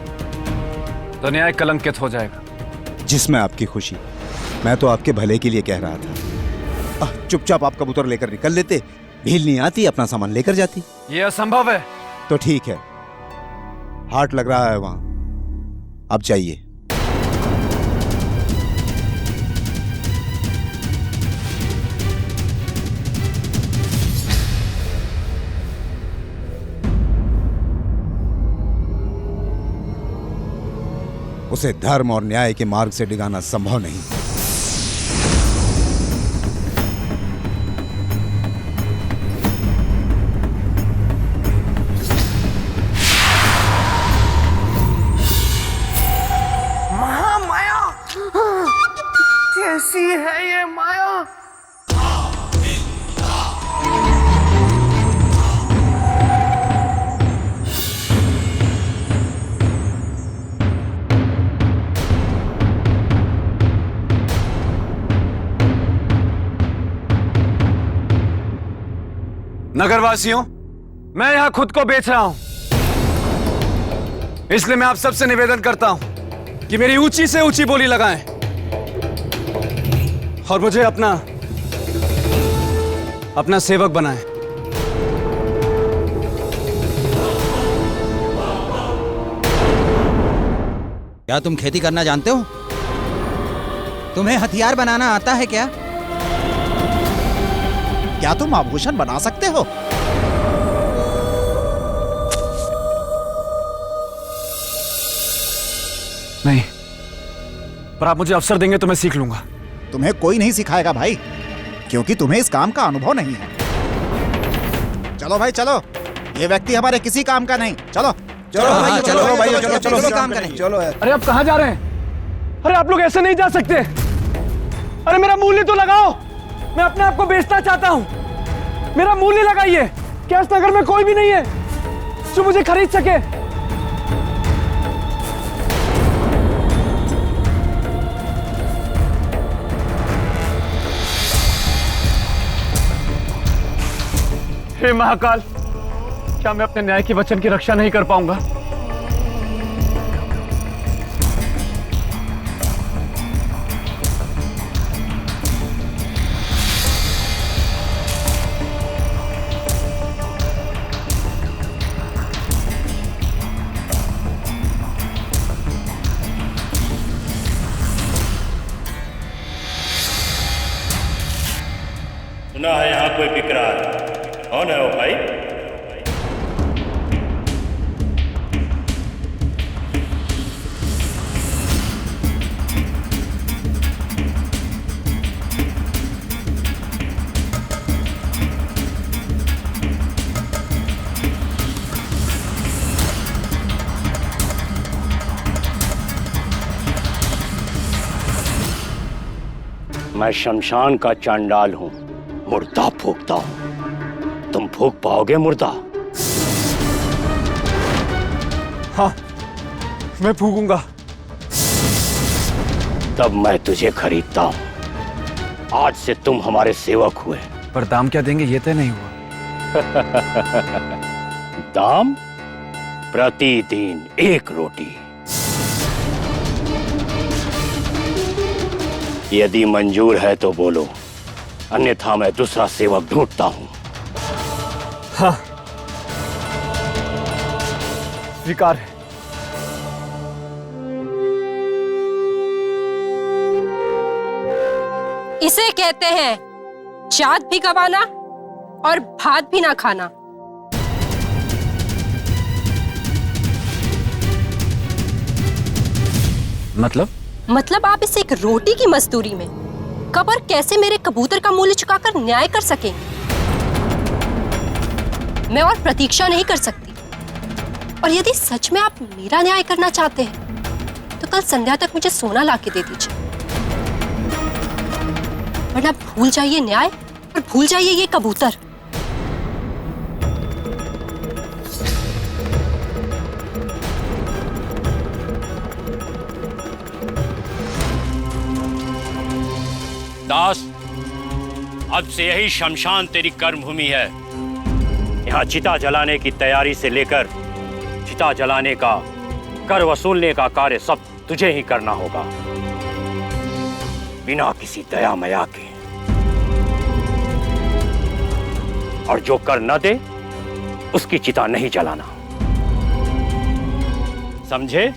तो न्याय कलंकित हो जाएगा। जिसमें आपकी खुशी, मैं तो आपके भले के लिए कह रहा था। चुपचाप आप कबूतर लेकर निकल लेते, भील नहीं आती, अपना सामान लेकर जाती। ये असंभव है। तो ठीक है, हाट लग रहा है वहां, अब जाइए। उसे धर्म और न्याय के मार्ग से डिगाना संभव नहीं। महामाया, कैसी है ये माया? नगरवासियों, मैं यहां खुद को बेच रहा हूं, इसलिए मैं आप सबसे निवेदन करता हूं कि मेरी ऊंची से ऊंची बोली लगाएं और मुझे अपना सेवक बनाएं। क्या तुम खेती करना जानते हो? तुम्हें हथियार बनाना आता है क्या? क्या तुम आभूषण बना सकते हो? नहीं, पर आप मुझे अवसर देंगे तो मैं सीख लूंगा। तुम्हें कोई नहीं सिखाएगा भाई, क्योंकि तुम्हें इस काम का अनुभव नहीं है। चलो भाई चलो, ये व्यक्ति हमारे किसी काम का नहीं। चलो चलो भाई, चलो भाई, चलो चलो काम करें। चलो। अरे आप कहां जा रहे हैं? अरे आप लोग ऐसे नहीं जा सकते। अरे मेरा मूल्य तो लगाओ, मैं अपने आप को बेचना चाहता हूं। मेरा मूल्य लगाइए। कैश नगर में कोई भी नहीं है जो मुझे खरीद सके। हे महाकाल, क्या मैं अपने न्याय के वचन की रक्षा नहीं कर पाऊंगा? सुना है यहाँ कोई बिक रहा है, कौन है वो भाई? मैं शमशान का चांडाल हूं, मुर्दा फूंकता हूं। तुम फूंक पाओगे मुर्दा? हाँ, मैं फूंकूंगा। तब मैं तुझे खरीदता हूं। आज से तुम हमारे सेवक हुए। पर दाम क्या देंगे ये तय नहीं हुआ। दाम? प्रतिदिन 1 रोटी। यदि मंजूर है तो बोलो, अन्यथा मैं दूसरा सेवक ढूंढता हूं। हाँ, स्वीकार है। इसे कहते हैं जात भी गवाना और भात भी ना खाना। मतलब आप इस एक रोटी की मजदूरी में कब और कैसे मेरे कबूतर का मूल्य चुकाकर न्याय कर सकेंगे? मैं और प्रतीक्षा नहीं कर सकती। और यदि सच में आप मेरा न्याय करना चाहते हैं तो कल संध्या तक मुझे सोना लाके दे दीजिए, वरना भूल जाइए न्याय और भूल जाइए ये कबूतर। दास, अब से यही शमशान तेरी कर्मभूमि है। यहाँ चिता जलाने की तैयारी से लेकर चिता जलाने का, कर वसूलने का कार्य सब तुझे ही करना होगा, बिना किसी दया मया के। और जो कर न दे उसकी चिता नहीं जलाना, समझे?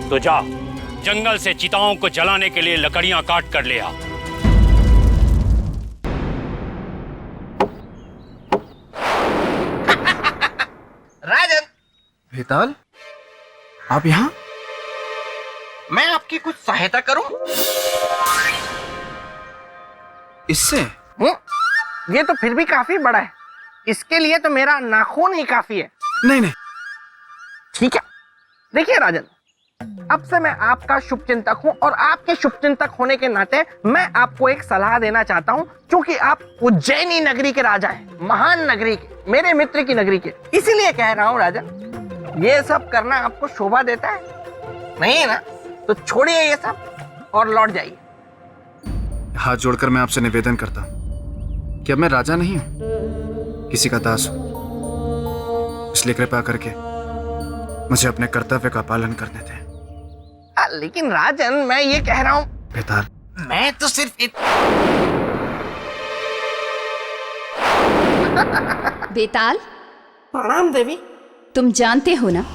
तो जा जंगल से चिताओं को जलाने के लिए लकड़ियां काट कर ले आ। राजन। बेताल, आप यहाँ? मैं आपकी कुछ सहायता करूं? इससे? ये तो फिर भी काफी बड़ा है। इसके लिए तो मेरा नाखून ही काफी है। नहीं नहीं। ठीक है, देखिए राजन, अब से मैं आपका शुभचिंतक हूं और आपके शुभचिंतक होने के नाते मैं आपको एक सलाह देना चाहता हूं, क्योंकि आप उज्जैनी नगरी के राजा हैं, महान नगरी के, मेरे मित्र की नगरी के। इसीलिए कह रहा हूं राजन, ये सब करना आपको शोभा देता है? नहीं है ना? तो छोड़िए ये सब और लौट जाइए। हाथ जोड़कर मैं आपसे निवेदन करता हूं कि अब मैं राजा नहीं हूं, किसी का दास हूं। इसलिए कृपा करके मुझे अपने कर्तव्य का पालन करने दें। लेकिन राजन, मैं ये कह रहा हूं। बेताल, मैं तो सिर्फ बेताल, प्रणाम देवी। तुम जानते हो ना,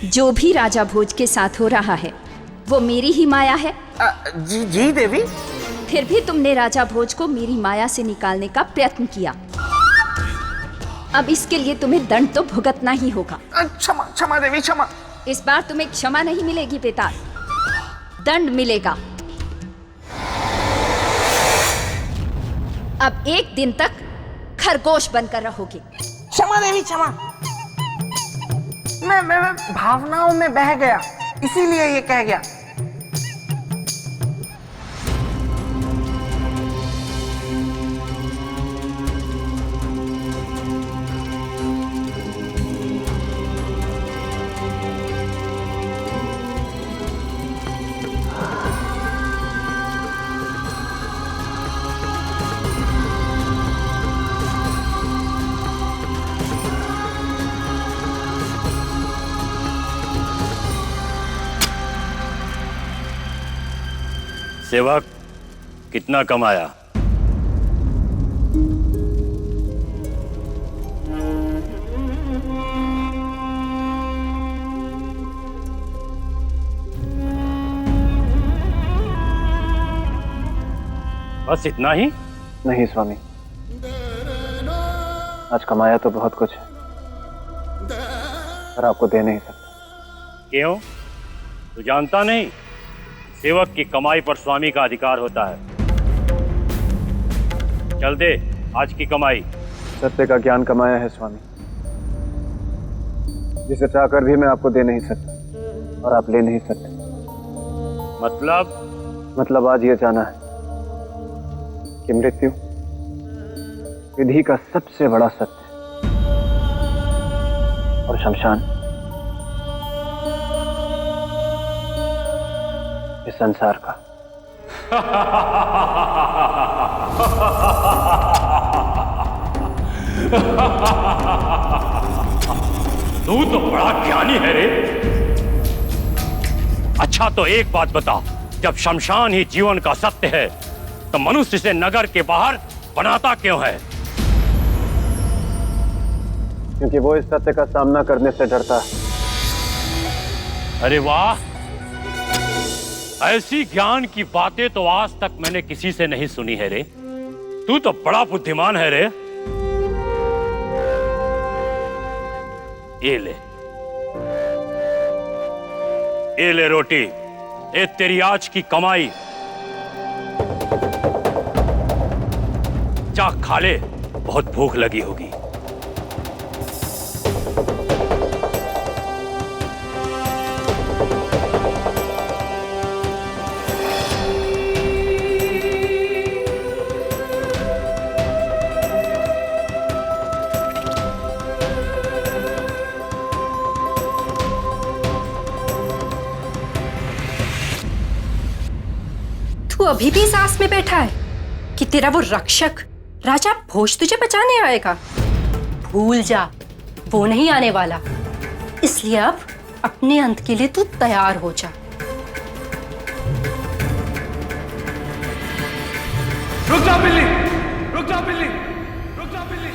जो भी राजा भोज के साथ हो रहा है वो मेरी ही माया है। जी देवी। फिर भी तुमने राजा भोज को मेरी माया से निकालने का प्रयत्न किया। अब इसके लिए तुम्हें दंड तो भुगतना ही होगा। क्षमा क्षमा देवी, क्षमा। इस बार तुम्हें क्षमा नहीं मिलेगी बेताल, दंड मिलेगा। अब 1 दिन तक खरगोश बनकर रहोगे। क्षमा देवी, क्षमा। मैं भावनाओं में बह गया, इसीलिए ये कह गया। सेवक, कितना कमाया? बस इतना ही? नहीं स्वामी, आज कमाया तो बहुत कुछ है, पर आपको दे नहीं सकता। क्यों? तू जानता नहीं, सेवक की कमाई पर स्वामी का अधिकार होता है। चल दे आज की कमाई। सत्य का ज्ञान कमाया है स्वामी, जिसे चाहकर भी मैं आपको दे नहीं सकता और आप ले नहीं सकते। मतलब आज ये जाना है कि मृत्यु विधि का सबसे बड़ा सत्य और शमशान इस संसार का। तू तो बड़ा ज्ञानी है रे। अच्छा तो एक बात बता, जब शमशान ही जीवन का सत्य है तो मनुष्य से नगर के बाहर बनाता क्यों है? क्योंकि वो इस सत्य का सामना करने से डरता है। अरे वाह, ऐसी ज्ञान की बातें तो आज तक मैंने किसी से नहीं सुनी है रे। तू तो बड़ा बुद्धिमान है रे। ये ले रोटी, ये तेरी आज की कमाई। जा खा ले, बहुत भूख लगी होगी। तू अभी भी इस आस में बैठा है कि तेरा वो रक्षक राजा भोज तुझे बचाने आएगा? भूल जा, वो नहीं आने वाला। इसलिए अब अपने अंत के लिए तू तैयार हो जा। रुक जा बिल्ली, रुक जा बिल्ली, रुक जा बिल्ली।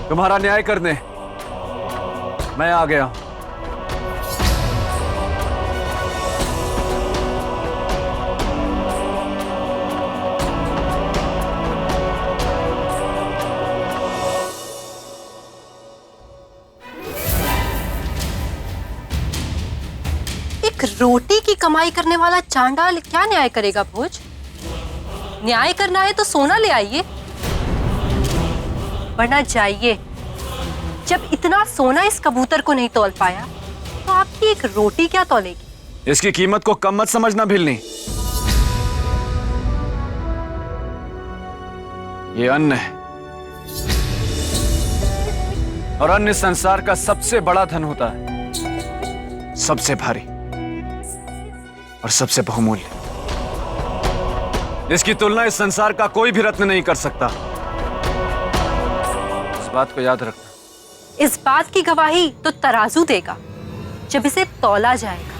तुम्हारा न्याय करने मैं आ गया। एक रोटी की कमाई करने वाला चांडाल क्या न्याय करेगा भोज? न्याय करना है तो सोना ले आइए, वरना जाइए। जब इतना सोना इस कबूतर को नहीं तौल पाया तो आपकी एक रोटी क्या तौलेगी? इसकी कीमत को कम मत समझना भिलनी। ये अन्न है और अन्न इस संसार का सबसे बड़ा धन होता है, सबसे भारी और सबसे बहुमूल्य। इसकी तुलना इस संसार का कोई भी रत्न नहीं कर सकता। इस बात को याद रखना। इस बात की गवाही तो तराजू देगा जब इसे तौला जाएगा।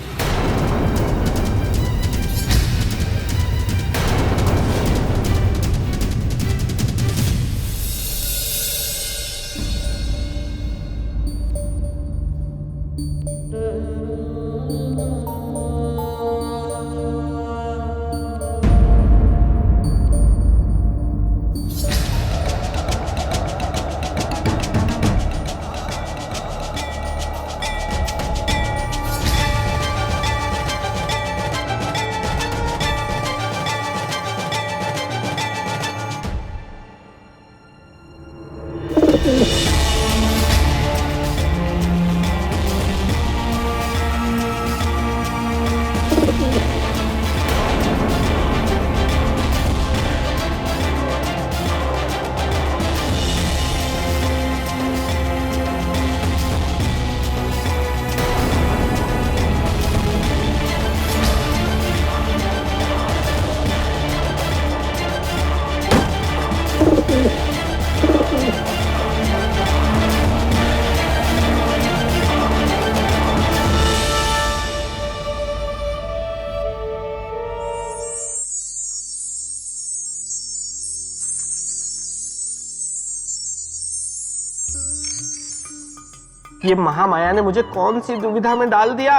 ये महामाया ने मुझे कौन सी दुविधा में डाल दिया।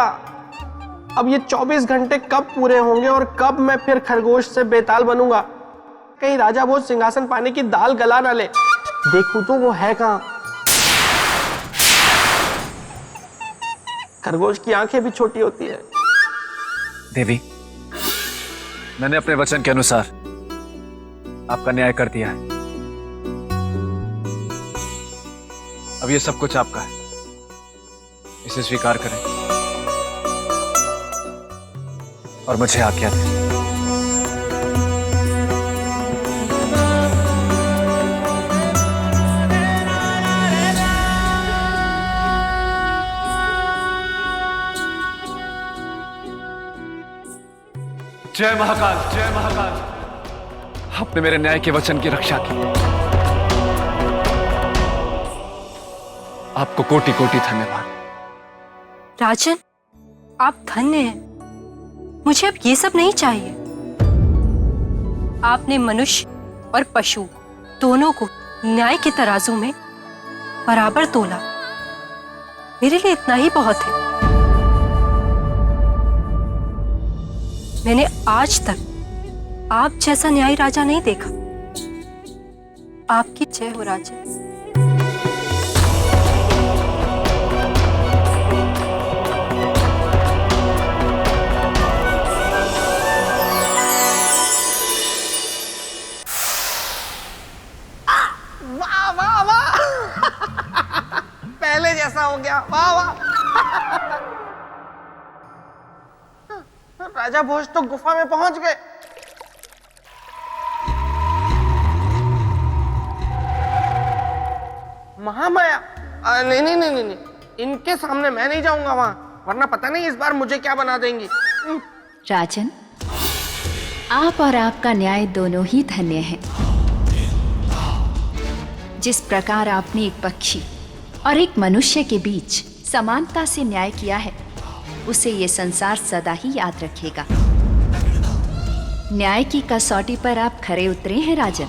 अब ये 24 घंटे कब पूरे होंगे और कब मैं फिर खरगोश से बेताल बनूंगा? कहीं राजा भोज सिंहासन पाने की दाल गला ना ले। देखूं तो वो है कहां? खरगोश की आंखें भी छोटी होती है। देवी, मैंने अपने वचन के अनुसार आपका न्याय कर दिया है। अब ये सब कुछ आपका है, इसे स्वीकार करें और मुझे आज्ञा दें। जय महाकाल, जय महाकाल। आपने मेरे न्याय के वचन की रक्षा की। आपको कोटि कोटि धन्यवाद। राजन, आप धन्य हैं। मुझे अब ये सब नहीं चाहिए। आपने मनुष्य और पशु दोनों को न्याय के तराजू में बराबर तोला। मेरे लिए इतना ही बहुत है। मैंने आज तक आप जैसा न्यायी राजा नहीं देखा। आपकी जय हो राजन। वाह वाह वाह पहले जैसा हो गया। वाह वाह। राजा भोज तो गुफा में पहुंच गए। महामाया, नहीं नहीं नहीं नहीं, इनके सामने मैं नहीं जाऊंगा वहां। वरना पता नहीं इस बार मुझे क्या बना देंगी। राजन, आप और आपका न्याय दोनों ही धन्य हैं। जिस प्रकार आपने एक पक्षी और एक मनुष्य के बीच समानता से न्याय किया है, उसे ये संसार सदा ही याद रखेगा। न्याय की कसौटी पर आप खरे उतरे हैं राजन।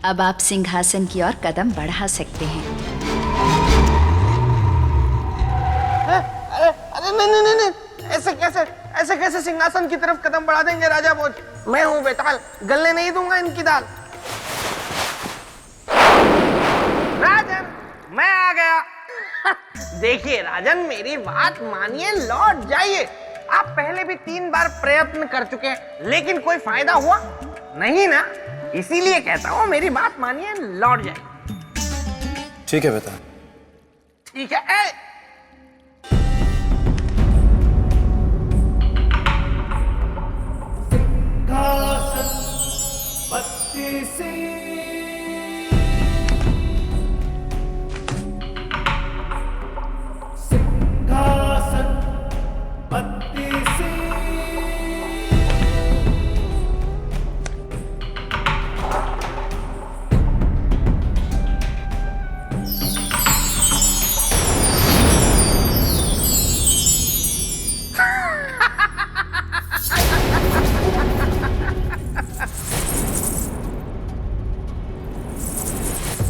अब आप सिंहासन की ओर कदम बढ़ा सकते हैं। अरे नहीं, ऐसे कैसे सिंहासन की तरफ कदम बढ़ा देंगे राजा भोज? मैं हूं बेताल, गलने नहीं दूंगा इनकी दाल। राजन, मैं आ गया। देखिए राजन, मेरी बात मानिए, लौट जाइए। आप पहले भी 3 बार प्रयत्न कर चुके हैं, लेकिन कोई फायदा हुआ नहीं ना, इसीलिए कहता हूं मेरी बात मानिए, लौट जाइए। ठीक है बेटा। ठीक है।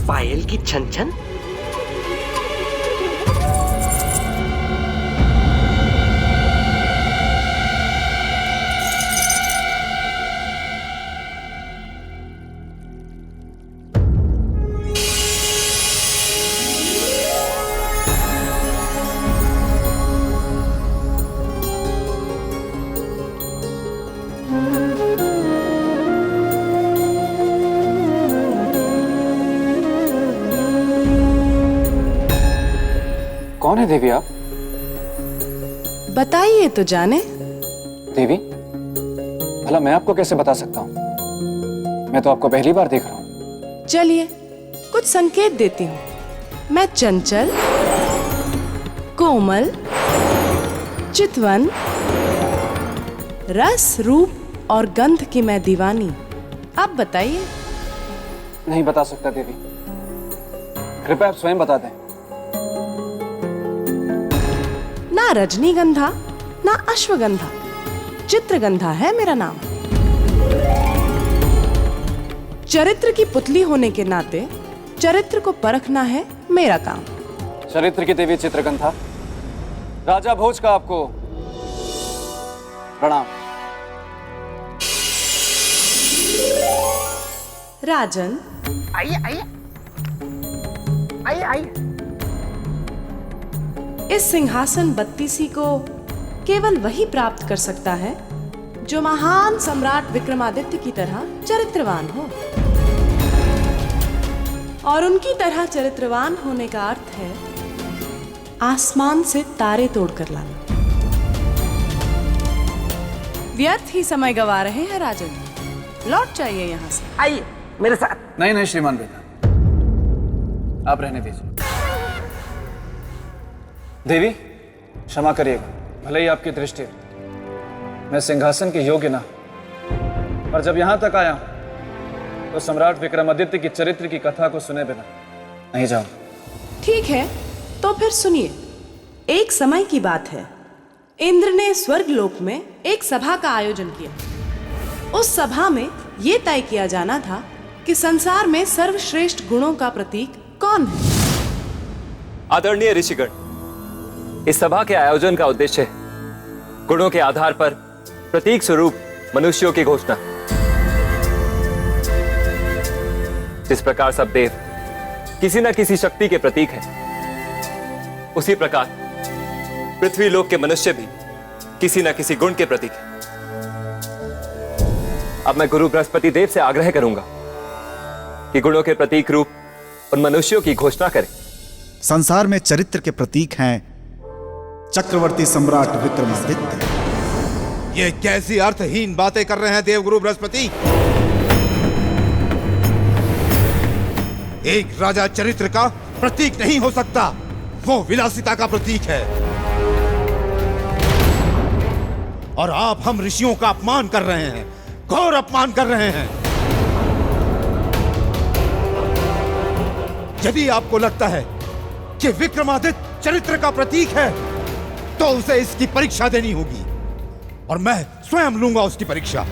पायल की छन छन। कौन है देवी आप? बताइए तो जाने। देवी, भला मैं आपको कैसे बता सकता हूँ? मैं तो आपको पहली बार देख रहा हूँ। चलिए कुछ संकेत देती हूँ। मैं चंचल, कोमल, चितवन, रस, रूप और गंध की मैं दीवानी। आप बताइए। नहीं बता सकता देवी, कृपया आप स्वयं बता दें। ना रजनीगंधा, ना अश्वगंधा, चित्रगंधा है मेरा नाम। चरित्र की पुतली होने के नाते चरित्र को परखना है मेरा काम। चरित्र की देवी चित्रगंधा, राजा भोज का आपको प्रणाम। राजन, आइए आइए आइए आइए। इस सिंहासन बत्तीसी को केवल वही प्राप्त कर सकता है जो महान सम्राट विक्रमादित्य की तरह चरित्रवान हो। और उनकी तरह चरित्रवान होने का अर्थ है आसमान से तारे तोड़कर लाना। व्यर्थ ही समय गवा रहे हैं राजन, लौट जाइए यहाँ से। आइए मेरे साथ। नहीं श्रीमान बेटा, आप रहने दीजिए। देवी क्षमा करिएगा, भले ही आपकी दृष्टि मैं सिंहासन के योग्य ना, पर जब यहां तक आया तो सम्राट विक्रमादित्य की चरित्र की कथा को सुने बिना नहीं जाऊं। ठीक है, तो फिर सुनिए। एक समय की बात है, इंद्र ने स्वर्गलोक में एक सभा का आयोजन किया। उस सभा में यह तय किया जाना था कि संसार में सर्वश्रेष्ठ गुणों का प्रतीक कौन है। आदरणीय ऋषिगण, इस सभा के आयोजन का उद्देश्य गुणों के आधार पर प्रतीक स्वरूप मनुष्यों की घोषणा। जिस प्रकार सब देव किसी न किसी शक्ति के प्रतीक हैं, उसी प्रकार पृथ्वी लोक के मनुष्य भी किसी न किसी गुण के प्रतीक हैं। अब मैं गुरु बृहस्पति देव से आग्रह करूंगा कि गुणों के प्रतीक रूप उन मनुष्यों की घोषणा करें। संसार में चरित्र के प्रतीक हैं चक्रवर्ती सम्राट विक्रमादित्य। ये कैसी अर्थहीन बातें कर रहे हैं देवगुरु बृहस्पति? एक राजा चरित्र का प्रतीक नहीं हो सकता, वो विलासिता का प्रतीक है। और आप हम ऋषियों का अपमान कर रहे हैं, घोर अपमान कर रहे हैं। यदि आपको लगता है कि विक्रमादित्य चरित्र का प्रतीक है तो उसे इसकी परीक्षा देनी होगी और मैं स्वयं लूंगा उसकी परीक्षा।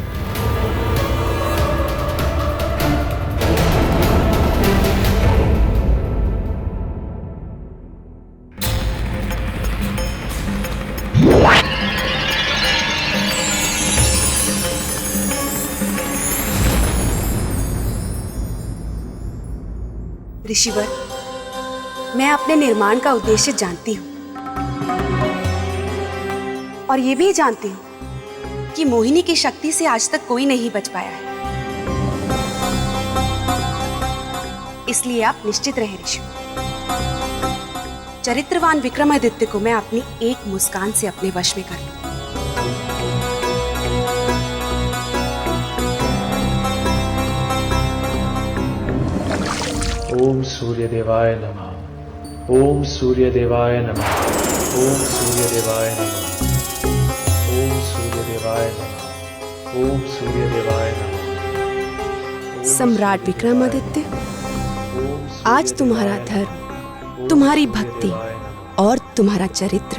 ऋषिवर, मैं अपने निर्माण का उद्देश्य जानती हूँ और ये भी जानती हूँ कि मोहिनी की शक्ति से आज तक कोई नहीं बच पाया है। इसलिए आप निश्चित रहे ऋषिवर। चरित्रवान विक्रमादित्य को मैं अपनी एक मुस्कान से अपने वश में कर लूं। ओम सूर्य देवाय नमः। ओम सूर्य देवाय नमः। ओम सूर्य देवाय नमः। ओम सूर्य देवाय नमः। ओम सूर्य देवाय नमः। सम्राट विक्रमादित्य, आज तुम्हारा धर्म, तुम्हारी भक्ति और तुम्हारा चरित्र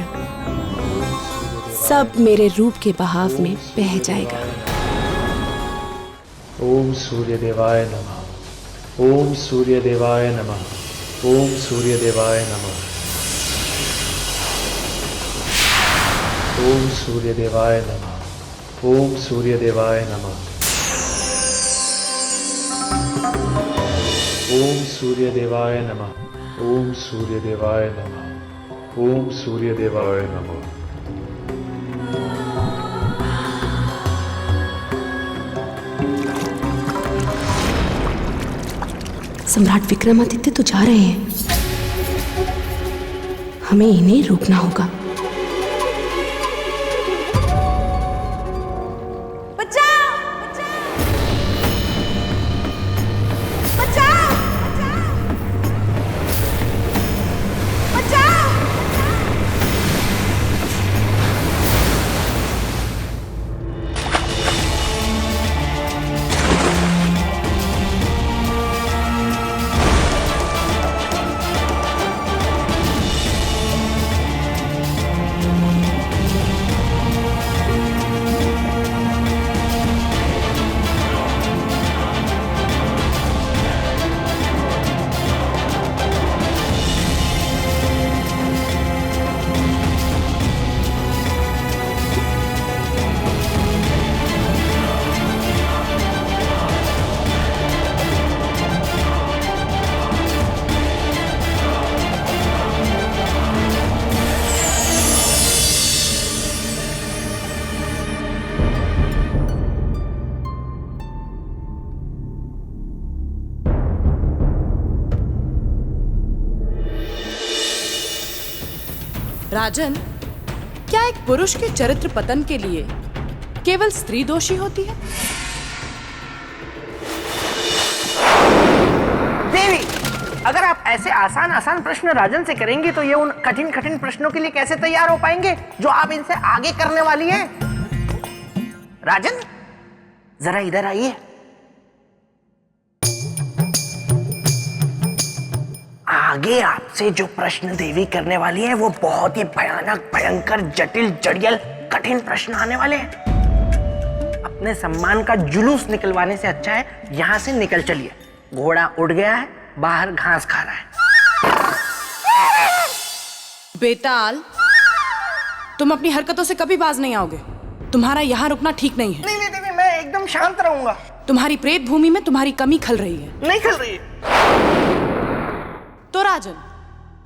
सब मेरे रूप के बहाव में बह जाएगा। ओम सूर्य देवाय नमः। ओम सूर्य देवाय नमः। ओम सूर्य देवाय नमः। ओम सूर्य देवाय नमः। ओम सूर्य देवाय नमः। ओम सूर्य देवाय नमः। ओम सूर्य देवाय नमः। ओम सूर्य देवाय नमः। सम्राट विक्रमादित्य तो जा रहे हैं, हमें इन्हें रोकना होगा। राजन, क्या एक पुरुष के चरित्र पतन के लिए केवल स्त्री दोषी होती है? देवी, अगर आप ऐसे आसान आसान प्रश्न राजन से करेंगे तो ये उन कठिन कठिन प्रश्नों के लिए कैसे तैयार हो पाएंगे जो आप इनसे आगे करने वाली हैं? राजन, जरा इधर आइए। आगे आपसे जो प्रश्न देवी करने वाली है वो बहुत ही भयानक, भयंकर, जटिल, जड़ियल, कठिन प्रश्न आने वाले हैं। अपने सम्मान का जुलूस निकलवाने से अच्छा है यहां से निकल चलिए। घोड़ा उड़ गया है, बाहर घास खा रहा है। बेताल, तुम अपनी हरकतों से कभी बाज नहीं आओगे। तुम्हारा यहाँ रुकना ठीक नहीं है। नहीं देवी, मैं एकदम शांत रहूंगा। तुम्हारी प्रेत भूमि में तुम्हारी कमी खल रही है। नहीं खल रही है। तो राजन,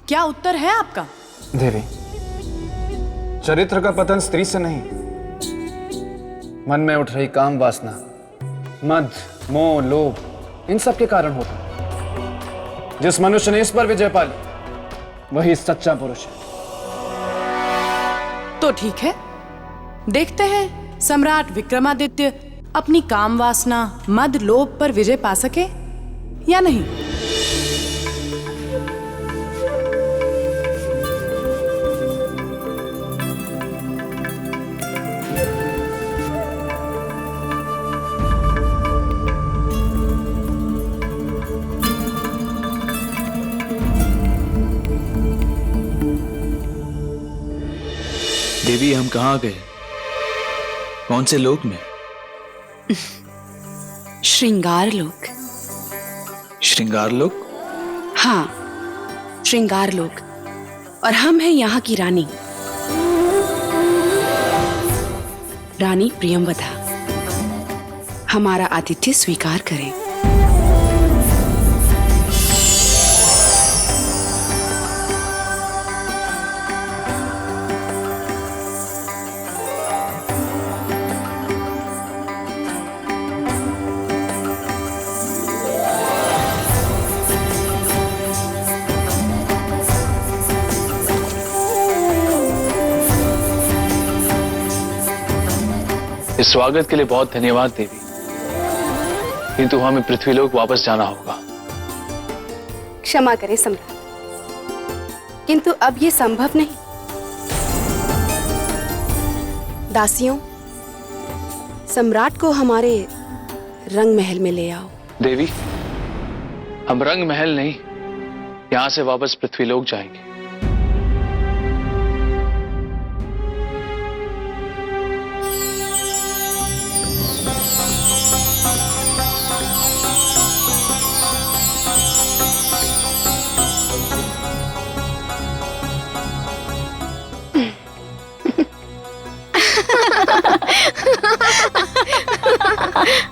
क्या उत्तर है आपका? देवी, चरित्र का पतन स्त्री से नहीं, मन में उठ रही काम वासना, मद, मोह, लोभ, इन सब के कारण होता है। जिस मनुष्य ने इस पर विजय पाली वही सच्चा पुरुष है। तो ठीक है, देखते हैं सम्राट विक्रमादित्य अपनी काम वासना, मद, लोभ पर विजय पा सके या नहीं। देवी हम कहाँ गए? कौन से लोक में? श्रृंगार लोक। श्रृंगार लोक? हाँ, श्रृंगार लोक। और हम हैं यहाँ की रानी, रानी प्रियंवदा। हमारा आतिथ्य स्वीकार करें। इस स्वागत के लिए बहुत धन्यवाद देवी, किंतु हमें पृथ्वीलोक वापस जाना होगा। क्षमा करें सम्राट, किंतु अब ये संभव नहीं। दासियों, सम्राट को हमारे रंग महल में ले आओ। देवी, हम रंग महल नहीं, यहां से वापस पृथ्वीलोक जाएंगे।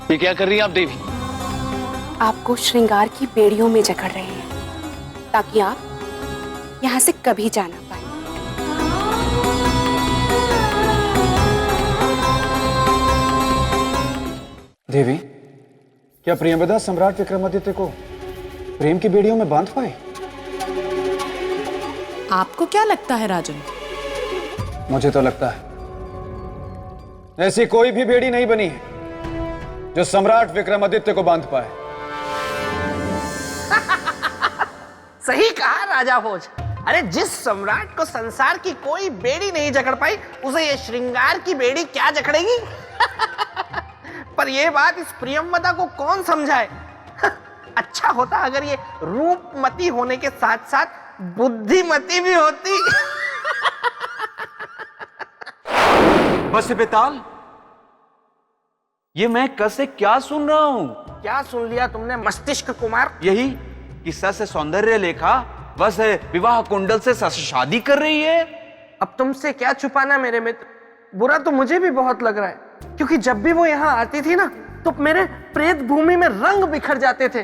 ये क्या कर रही हैं आप देवी? आपको श्रृंगार की बेड़ियों में जकड़ रहे हैं ताकि आप यहाँ से कभी जा ना पाए। देवी, क्या प्रियंवदा सम्राट विक्रमादित्य को प्रेम की बेड़ियों में बांध पाए? आपको क्या लगता है राजन? मुझे तो लगता है ऐसी कोई भी बेड़ी नहीं बनी है जो सम्राट विक्रमादित्य को बांध पाए। सही कहा राजा भोज। अरे जिस सम्राट को संसार की कोई बेड़ी नहीं जकड़ पाई, उसे ये श्रृंगार की बेड़ी क्या जकड़ेगी? पर यह बात इस प्रियंवदा को कौन समझाए? अच्छा होता अगर ये रूपमती होने के साथ साथ बुद्धिमती भी होती। बस बेताल, ये मैं कैसे क्या सुन रहा हूँ? क्या सुन लिया तुमने मस्तिष्क कुमार? यही कि सस सौंदर्य लेखा बस विवाह कुंडल से शादी कर रही है। अब तुमसे क्या छुपाना मेरे मित्र। बुरा तो मुझे भी बहुत लग रहा है, क्योंकि जब भी वो यहाँ आती थी ना तो मेरे प्रेत भूमि में रंग बिखर जाते थे।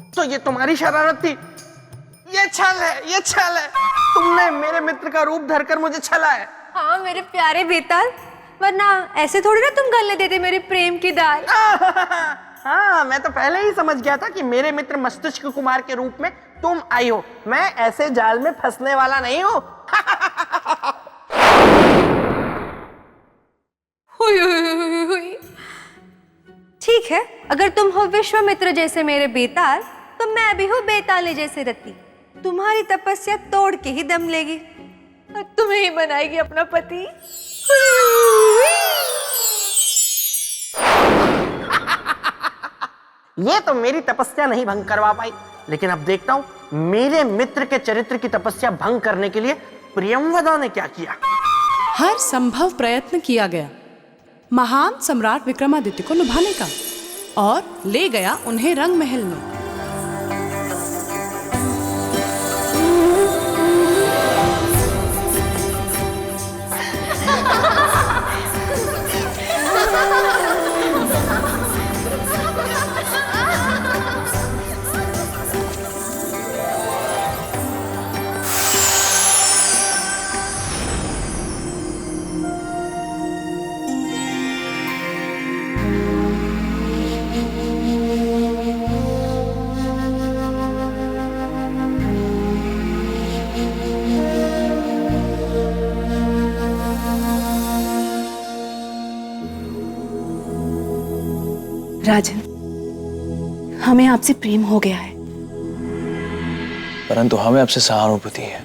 तो ये तुम्हारी शरारत थी? ये छल है, ये छल है। तुमने मेरे मित्र का रूप धरकर मुझे छला है। हाँ मेरे प्यारे बेताल, वरना ऐसे थोड़ी ना तुम गलने देते मेरे प्रेम की दाल। हाँ, मैं तो पहले ही समझ गया था कि मेरे मित्र मस्तिष्क कुमार के रूप में तुम आई हो। मैं ऐसे जाल में फंसने वाला नहीं हूँ। ठीक है, अगर तुम हो विश्वामित्र जैसे मेरे बेताल, तो मैं भी हूँ बेताले जैसे रति। तुम्हारी तपस्या तोड़ के ही दम लेगी और तुम्हें ही बनाएगी अपना पति। ये तो मेरी तपस्या नहीं भंग करवा पाई, लेकिन अब देखता हूं मेरे मित्र के चरित्र की तपस्या भंग करने के लिए प्रियंवदा ने क्या किया। हर संभव प्रयत्न किया गया महान सम्राट विक्रमादित्य को लुभाने का, और ले गया उन्हें रंग महल में। राजन, हमें आपसे प्रेम हो गया है। परंतु हमें आपसे सहानुभूति है।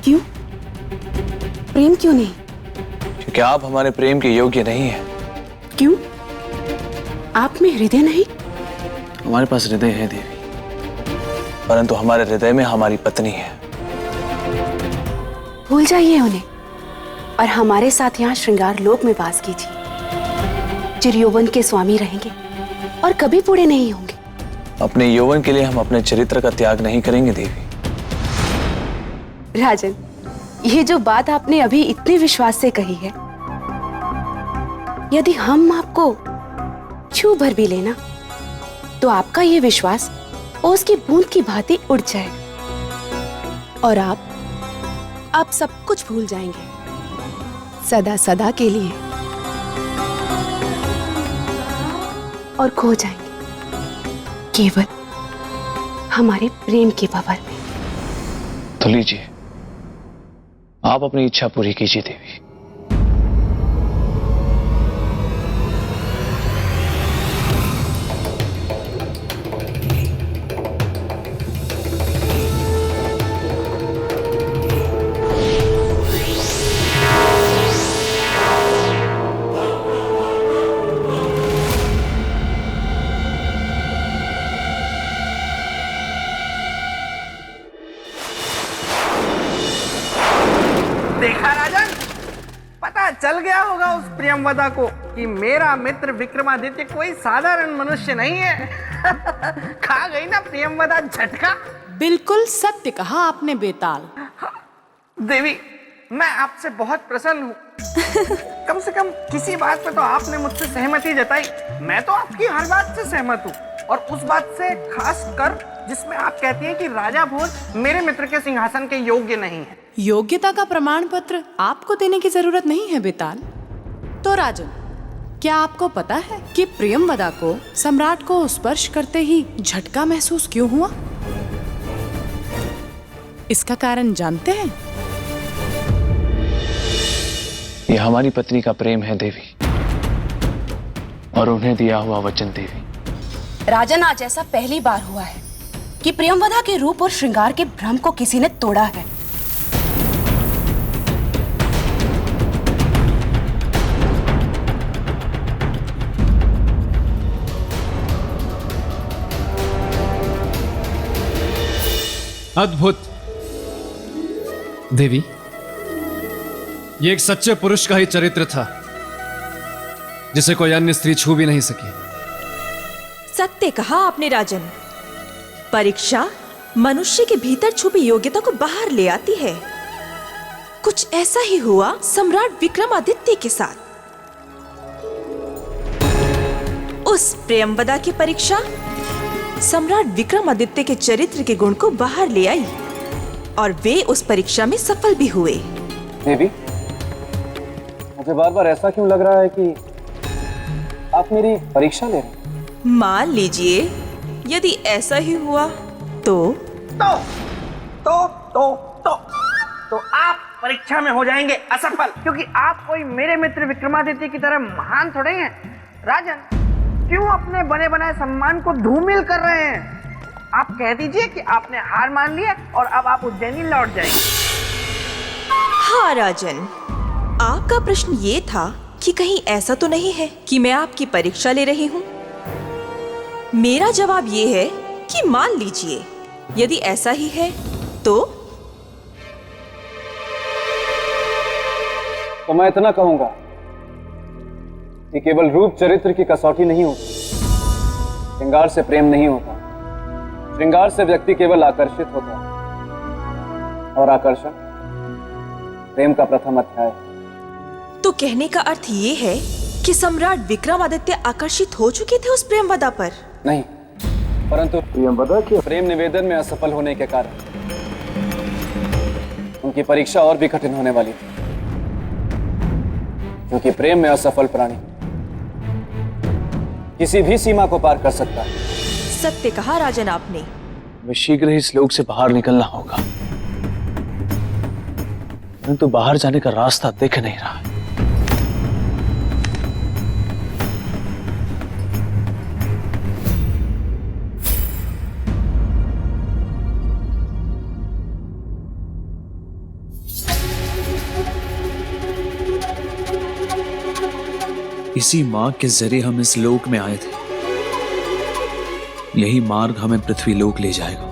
क्यों? प्रेम क्यों नहीं? क्योंकि आप हमारे प्रेम के योग्य नहीं हैं। क्यों? आप में हृदय नहीं? हमारे पास हृदय है देवी, परंतु हमारे हृदय में हमारी पत्नी है। भूल जाइए उन्हें और हमारे साथ यहाँ श्रृंगार लोक में वास कीजिए। चिर यौवन के स्वामी रहेंगे और कभी बूढ़े नहीं होंगे। अपने यौवन के लिए हम अपने चरित्र का त्याग नहीं करेंगे देवी। राजन, ये जो बात आपने अभी इतने विश्वास से कही है, यदि हम आपको छू भर भी लेना तो आपका ये विश्वास ओस की बूंद की भांति उड़ जाएगा और आप सब कुछ भूल जाएंगे सदा सदा के लिए और खो जाएंगे केवल हमारे प्रेम के भंवर में। तो लीजिए, आप अपनी इच्छा पूरी कीजिए देवी। देखा राजन, पता चल गया होगा उस प्रियमवदा को कि मेरा मित्र विक्रमादित्य कोई साधारण मनुष्य नहीं है। खा गई ना प्रियमवदा झटका। बिल्कुल सत्य कहा आपने बेताल। देवी, मैं आपसे बहुत प्रसन्न हूँ। कम से कम किसी बात पे तो आपने मुझसे सहमति जताई। मैं तो आपकी हर बात से सहमत हूँ और उस बात से खास कर जिसमें आप कहती हैं कि राजा भोज मेरे मित्र के सिंहासन के योग्य नहीं है। योग्यता का प्रमाण पत्र आपको देने की जरूरत नहीं है बेताल। तो राजन, क्या आपको पता है कि प्रियमवदा को सम्राट को स्पर्श करते ही झटका महसूस क्यों हुआ? इसका कारण जानते हैं? यह हमारी पत्नी का प्रेम है देवी, और उन्हें दिया हुआ वचन देवी। राजन, आज ऐसा पहली बार हुआ है कि प्रियमवदा के रूप और श्रृंगार के भ्रम को किसी ने तोड़ा है। अद्भुत देवी, ये एक सच्चे पुरुष का ही चरित्र था जिसे कोई अन्य स्त्री छू भी नहीं सकी। सत्य कहा आपने राजन। परीक्षा मनुष्य के भीतर छुपी योग्यता को बाहर ले आती है। कुछ ऐसा ही हुआ सम्राट विक्रमादित्य के साथ। उस प्रियमवदा की परीक्षा सम्राट विक्रमादित्य के चरित्र के गुण को बाहर ले आई और वे उस परीक्षा में सफल भी हुए। देवी, मुझे बार बार ऐसा क्यों लग रहा है कि आप मेरी परीक्षा ले रहे हैं? मान लीजिए यदि ऐसा ही हुआ तो आप परीक्षा में हो जाएंगे असफल, क्योंकि आप कोई मेरे मित्र विक्रमादित्य की तरह महान थोड़े हैं। राजन, क्यों अपने बने बनाए सम्मान को धूमिल कर रहे हैं? आप कह दीजिए कि आपने हार मान लिया और अब आप उज्जैनी लौट जाएंगे। हाँ राजन, आपका प्रश्न ये था कि कहीं ऐसा तो नहीं है कि मैं आपकी परीक्षा ले रही हूँ। मेरा जवाब ये है कि मान लीजिए यदि ऐसा ही है तो मैं इतना कहूंगा कि केवल रूप चरित्र की कसौटी नहीं होती, श्रृंगार से प्रेम नहीं होता। श्रृंगार से व्यक्ति केवल आकर्षित होता है, और आकर्षण प्रेम का प्रथम अध्याय। तो कहने का अर्थ ये है कि सम्राट विक्रमादित्य आकर्षित हो चुके थे उस प्रियमवदा पर? नहीं, परंतु प्रियमवदा के प्रेम निवेदन में असफल होने के कारण उनकी परीक्षा और भी कठिन होने वाली थी, क्योंकि प्रेम में असफल प्राणी किसी भी सीमा को पार कर सकता है। सत्य कहा राजन आपने। हमें शीघ्र ही इस लोक से बाहर निकलना होगा, परंतु बाहर जाने का रास्ता दिख नहीं रहा है। इसी मार्ग के जरिए हम इस लोक में आए थे। यही मार्ग हमें पृथ्वी लोक ले जाएगा।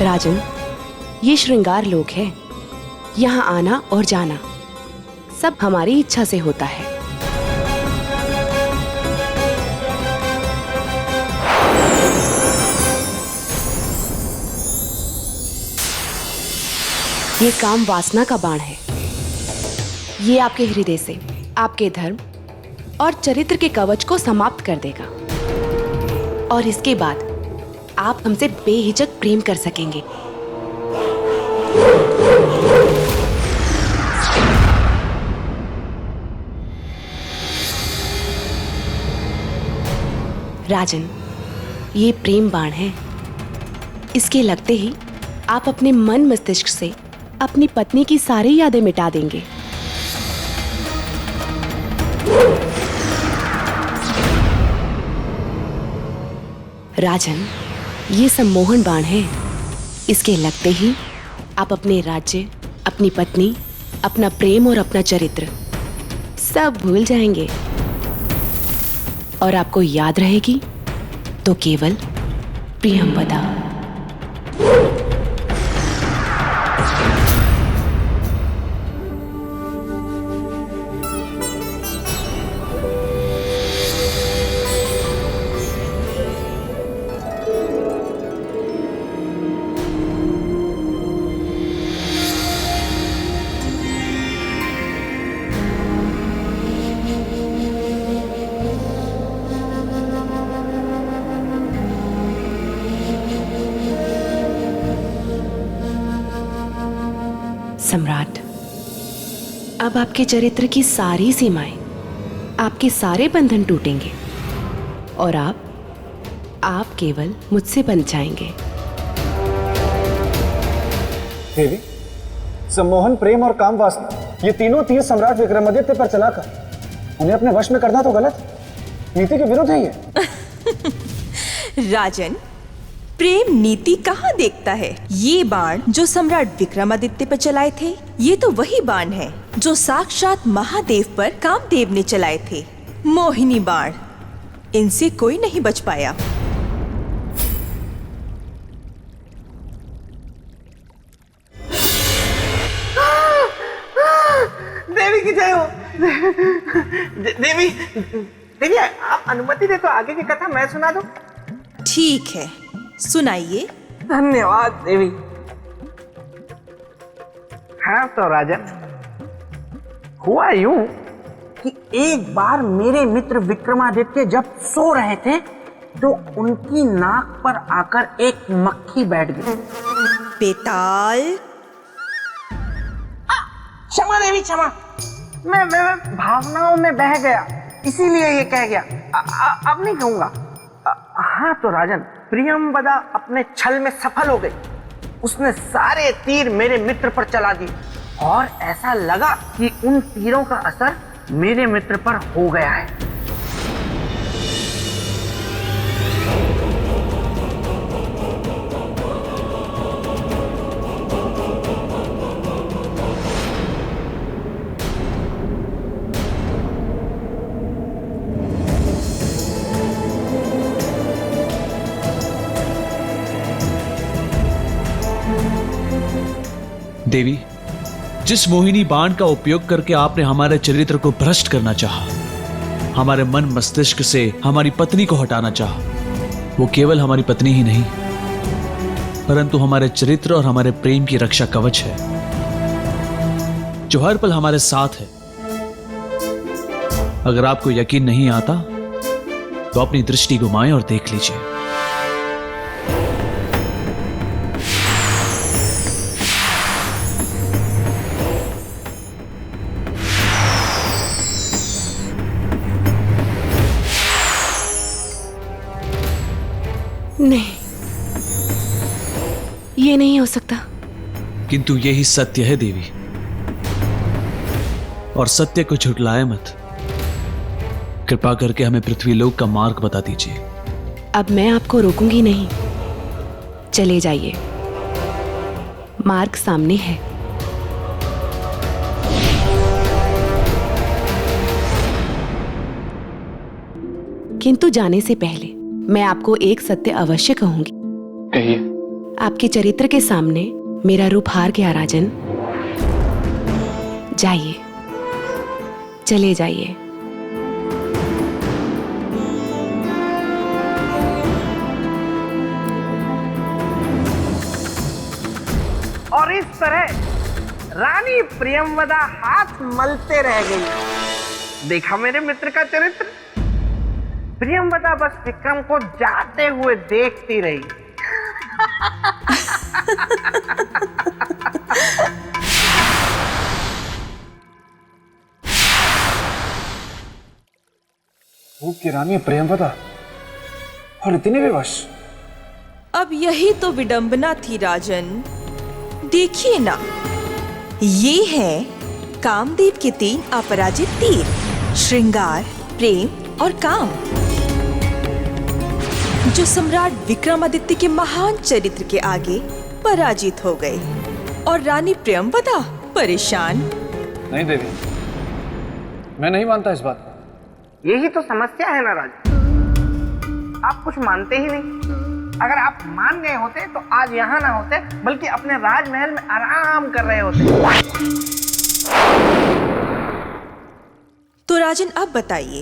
राजन, ये श्रृंगार लोक है। यहाँ आना और जाना सब हमारी इच्छा से होता है। ये काम वासना का बाण है। ये आपके हृदय से आपके धर्म और चरित्र के कवच को समाप्त कर देगा और इसके बाद आप हमसे बेहिचक प्रेम कर सकेंगे। राजन, ये प्रेम बाण है। इसके लगते ही आप अपने मन मस्तिष्क से अपनी पत्नी की सारी यादें मिटा देंगे। राजन, ये सम्मोहन बाण है। इसके लगते ही आप अपने राज्य, अपनी पत्नी, अपना प्रेम और अपना चरित्र सब भूल जाएंगे और आपको याद रहेगी तो केवल प्रियंवदा। सम्राट, अब आपके चरित्र की सारी सीमाएं, आपके सारे बंधन टूटेंगे और आप केवल मुझसे बन जाएंगे। देवी, सम्मोहन, प्रेम और काम वासना, ये तीनों तीर सम्राट विक्रमादित्य पर चलाकर उन्हें अपने वश में करना तो गलत, नीति के विरुद्ध है ये। राजन, प्रेम नीति कहाँ देखता है? ये बाण जो सम्राट विक्रमादित्य पर चलाए थे, ये तो वही बाण है जो साक्षात महादेव पर कामदेव ने चलाए थे। मोहिनी बाण, इनसे कोई नहीं बच पाया। देवी की जय हो। देवी आप अनुमति दे तो आगे की कथा मैं सुना दूं? ठीक है, सुनाइए। धन्यवाद देवी। हाँ तो राजन, हुआ यूं कि एक बार मेरे मित्र विक्रमादित्य जब सो रहे थे तो उनकी नाक पर आकर एक मक्खी बैठ गई। बेताल, क्षमा देवी क्षमा, मैं भावनाओं में बह गया, इसीलिए ये कह गया। अब नहीं कहूंगा। हाँ तो राजन, प्रियंवदा अपने छल में सफल हो गई। उसने सारे तीर मेरे मित्र पर चला दिए और ऐसा लगा कि उन तीरों का असर मेरे मित्र पर हो गया है। देवी, जिस मोहिनी बाण का उपयोग करके आपने हमारे चरित्र को भ्रष्ट करना चाहा, हमारे मन मस्तिष्क से हमारी पत्नी को हटाना चाहा, वो केवल हमारी पत्नी ही नहीं परंतु हमारे चरित्र और हमारे प्रेम की रक्षा कवच है, जो हर पल हमारे साथ है। अगर आपको यकीन नहीं आता तो अपनी दृष्टि घुमाएं और देख लीजिए। नहीं, ये नहीं हो सकता। किंतु यही सत्य है देवी, और सत्य को झुठलाए मत। कृपा करके हमें पृथ्वीलोक का मार्ग बता दीजिए। अब मैं आपको रोकूंगी नहीं, चले जाइए, मार्ग सामने है। किंतु जाने से पहले मैं आपको एक सत्य अवश्य कहूंगी। कहिए। आपके चरित्र के सामने मेरा रूप हार गया राजन। जाइए, चले जाइए। और इस तरह रानी प्रियंवदा हाथ मलते रह गई। देखा मेरे मित्र का चरित्र। प्रियंवदा बस विक्रम को जाते हुए देखती रही। रूप की रानी प्रियंवदा और इतनी विवश। अब यही तो विडंबना थी राजन। देखिए ना, ये है कामदेव के 3 अपराजित तीर, श्रृंगार, प्रेम और काम, जो सम्राट विक्रमादित्य के महान चरित्र के आगे पराजित हो गए। और रानी प्रियंवदा परेशान। नहीं देवी, मैं नहीं मानता इस बात को। यही तो समस्या है ना राजा, आप कुछ मानते ही नहीं। अगर आप मान गए होते तो आज यहाँ ना होते, बल्कि अपने राजमहल में आराम कर रहे होते। तो राजन अब बताइए,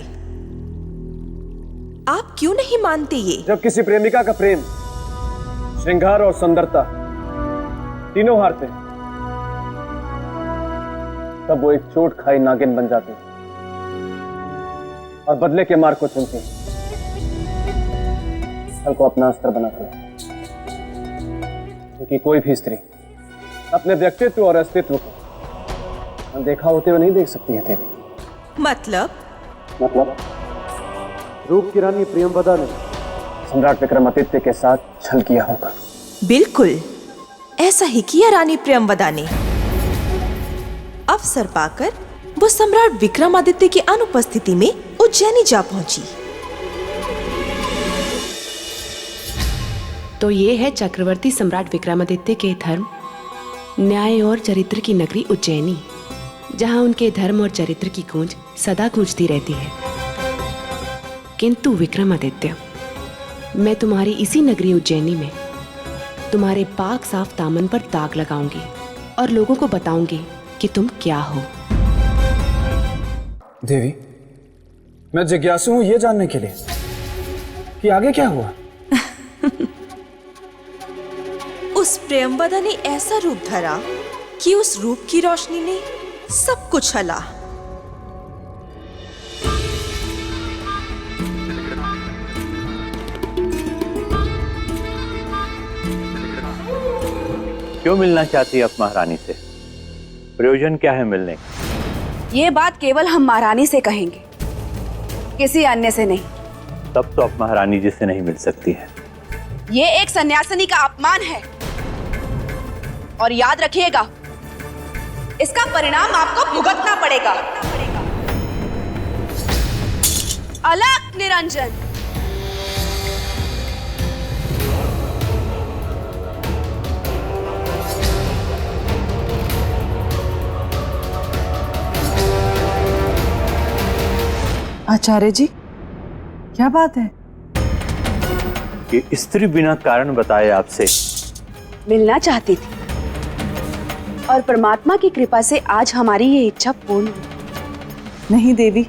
आप क्यों नहीं मानते ये? जब किसी प्रेमिका का प्रेम, श्रृंगार और सुंदरता तीनों हारते हैं, तब वो एक चोट खाई नागिन बन जाते हैं और बदले के मार्ग को चुनते हैं, फल को अपना अस्त्र बनाते हैं। क्योंकि कोई भी स्त्री अपने व्यक्तित्व और अस्तित्व को अनदेखा होते हुए नहीं देख सकती है देवी। मतलब रूप की रानी प्रियंवदा ने सम्राट विक्रमादित्य के साथ छल किया होगा। बिल्कुल ऐसा ही किया रानी प्रियंवदा ने। अवसर पाकर वो सम्राट विक्रमादित्य की अनुपस्थिति में उज्जैनी जा पहुंची। तो ये है चक्रवर्ती सम्राट विक्रमादित्य के धर्म, न्याय और चरित्र की नगरी उज्जैनी, जहां उनके धर्म और चरित्र की गूंज सदा गूंजती रहती है। किंतु विक्रमादित्य, मैं तुम्हारी इसी नगरी उज्जैनी में तुम्हारे पाक साफ दामन पर दाग लगाऊंगी और लोगों को बताऊंगी कि तुम क्या हो। देवी, मैं जिज्ञासु हूं ये जानने के लिए कि आगे क्या हुआ। उस प्रियंवदा ने ऐसा रूप धरा कि उस रूप की रोशनी ने सब कुछ हला। क्यों मिलना चाहती है आप महारानी से? प्रयोजन क्या है मिलने का? ये बात केवल हम महारानी से कहेंगे, किसी अन्य से नहीं। तब तो आप महारानी जी से नहीं मिल सकती है। ये एक सन्यासिनी का अपमान है और याद रखिएगा, इसका परिणाम आपको भुगतना पड़ेगा। अलग निरंजन। आचार्य जी, क्या बात है? कि स्त्री बिना कारण बताए आपसे मिलना चाहती थी और परमात्मा की कृपा से आज हमारी ये इच्छा पूर्ण हुई। नहीं देवी,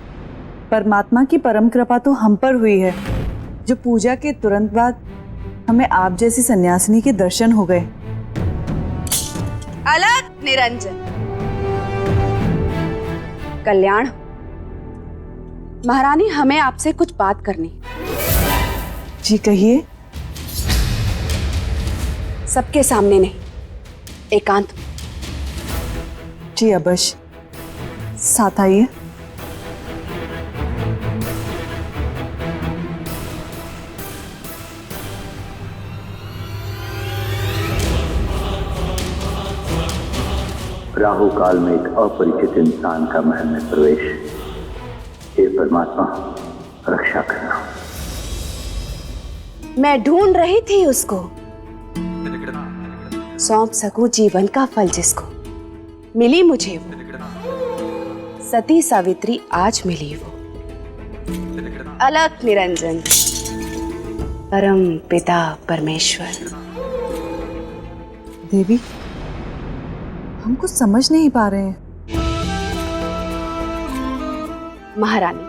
परमात्मा की परम कृपा तो हम पर हुई है, जो पूजा के तुरंत बाद हमें आप जैसी सन्यासिनी के दर्शन हो गए। अलग निरंजन। कल्याण, महारानी हमें आपसे कुछ बात करनी। जी कहिए। सबके सामने नहीं, एकांत में। जी अवश्य, साथ आइए। राहु काल में एक अपरिचित इंसान का महल में प्रवेश। हे परमात्मा, रक्षा करना। मैं ढूंढ रही थी उसको, सौंप सकूं जीवन का फल जिसको। मिली मुझे वो, सती सावित्री आज मिली वो। अलग निरंजन, परम पिता परमेश्वर। देवी, हम कुछ समझ नहीं पा रहे हैं। महारानी,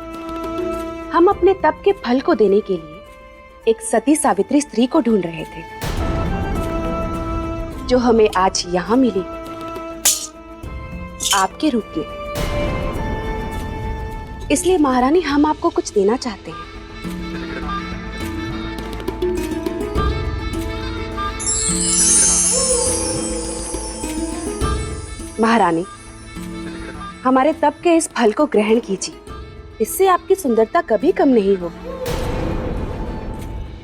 हम अपने तप के फल को देने के लिए एक सती सावित्री स्त्री को ढूंढ रहे थे, जो हमें आज यहाँ मिली आपके रूप में। इसलिए महारानी, हम आपको कुछ देना चाहते हैं। महारानी, हमारे तप के इस फल को ग्रहण कीजिए। इससे आपकी सुंदरता कभी कम नहीं होगी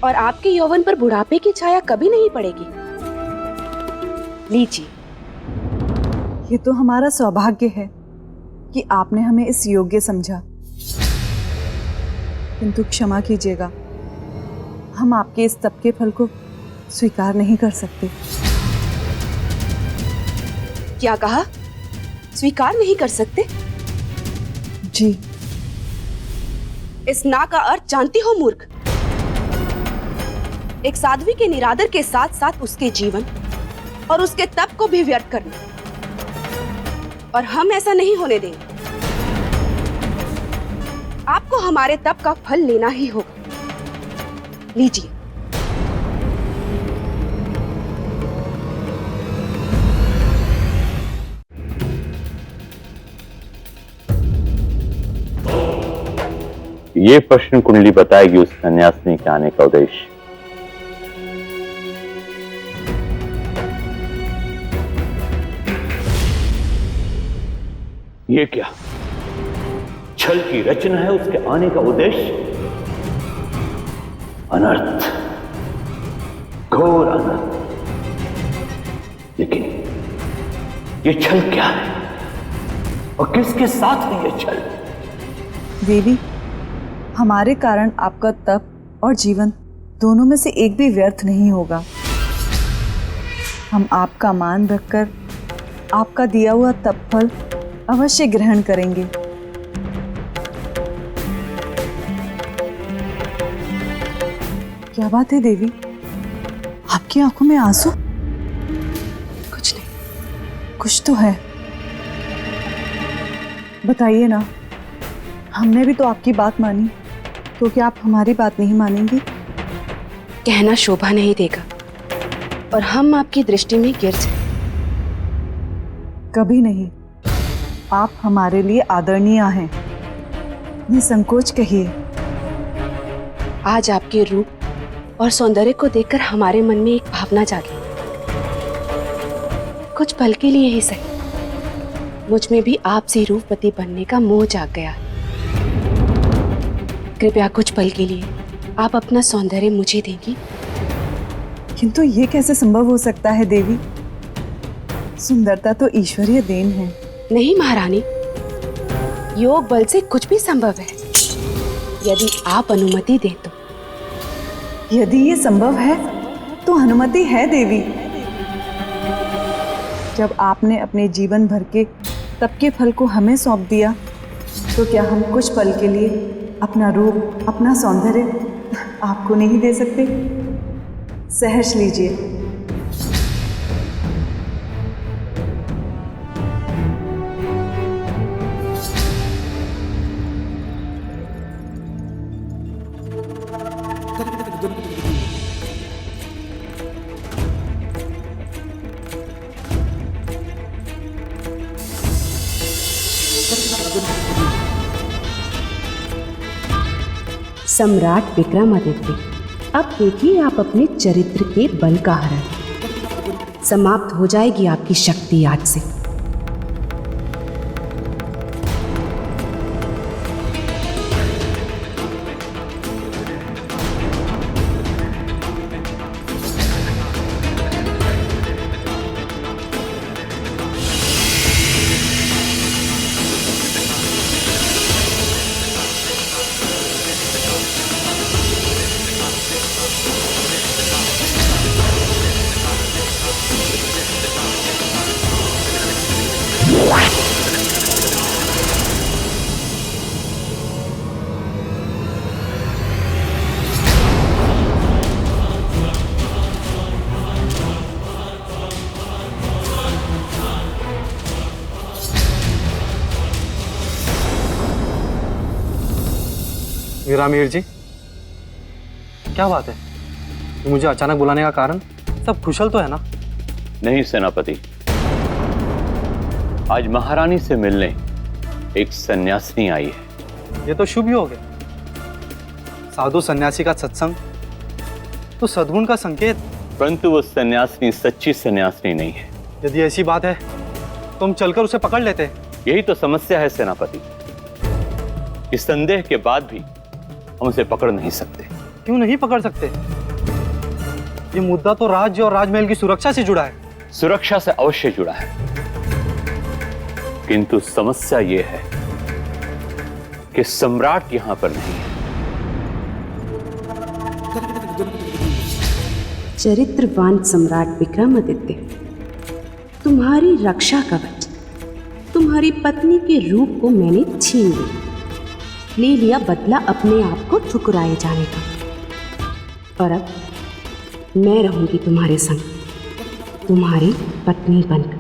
और आपके यौवन पर बुढ़ापे की छाया कभी नहीं पड़ेगी। लीजिए। ये तो हमारा सौभाग्य है कि आपने हमें इस योग्य समझा, किंतु क्षमा कीजिएगा, हम आपके इस तप के फल को स्वीकार नहीं कर सकते। क्या कहा? स्वीकार नहीं कर सकते? जी। इस ना का अर्थ जानती हो मूर्ख? एक साध्वी के निरादर के साथ साथ उसके जीवन और उसके तप को भी व्यर्थ करना, और हम ऐसा नहीं होने देंगे। आपको हमारे तप का फल लेना ही होगा। लीजिए। ये प्रश्न कुंडली बताएगी उस सन्यासिनी के आने का उद्देश्य। ये क्या छल की रचना है? उसके आने का उद्देश्य अनर्थ, घोर अनर्थ। लेकिन ये छल क्या है और किसके साथ है ये छल? देवी, हमारे कारण आपका तप और जीवन दोनों में से एक भी व्यर्थ नहीं होगा। हम आपका मान रखकर आपका दिया हुआ तप फल अवश्य ग्रहण करेंगे। क्या बात है देवी, आपकी आंखों में आंसू? कुछ नहीं। कुछ तो है, बताइए ना। हमने भी तो आपकी बात मानी, तो क्या आप हमारी बात नहीं मानेंगी? कहना शोभा नहीं देगा और हम आपकी दृष्टि में गिर जाए। कभी नहीं। आप हमारे लिए आदरणीय हैं, निसंकोच कहिए। आज आपके रूप और सौंदर्य को देखकर हमारे मन में एक भावना जागी। कुछ पल के लिए ही सही, मुझ में भी आपसी रूपवती बनने का मोह जाग गया। कृपया कुछ पल के लिए आप अपना सौंदर्य मुझे देंगी? किंतु ये कैसे संभव हो सकता है देवी? सुंदरता तो ईश्वरीय देन है। नहीं महारानी, योग बल से कुछ भी संभव है, यदि आप अनुमति दें तो। यदि ये संभव है तो अनुमति है देवी। जब आपने अपने जीवन भर के तप के फल को हमें सौंप दिया, तो क्या हम कुछ पल के लिए अपना रूप, अपना सौंदर्य आपको नहीं दे सकते? सहर्ष लीजिए। सम्राट विक्रमादित्य, अब देखिए आप अपने चरित्र के बल का हरण। समाप्त हो जाएगी आपकी शक्ति आज से। वीरामीर जी, क्या बात है? मुझे अचानक बुलाने का कारण? सब कुशल तो है ना? नहीं सेनापति, आज महारानी से मिलने एक सन्यासिनी आई है। ये तो शुभ ही हो गया। साधु सन्यासी का सत्संग तो सद्गुण का संकेत। परंतु वो सन्यासिनी सच्ची सन्यासिनी नहीं है। यदि ऐसी बात है तो हम चलकर उसे पकड़ लेते हैं। यही तो समस्या है सेनापति, इस संदेह के बाद भी हम उसे पकड़ नहीं सकते। क्यों नहीं पकड़ सकते? ये मुद्दा तो राज्य और राजमहल की सुरक्षा से जुड़ा है। सुरक्षा से अवश्य जुड़ा है, किंतु समस्या ये है कि सम्राट यहां पर नहीं है। चरित्रवान सम्राट विक्रमादित्य, तुम्हारी रक्षा कवच, तुम्हारी पत्नी के रूप को मैंने छीन लिया, ले लिया बदला अपने आप को ठुकराए जाने का। और अब मैं रहूंगी तुम्हारे संग, तुम्हारी पत्नी बनकर।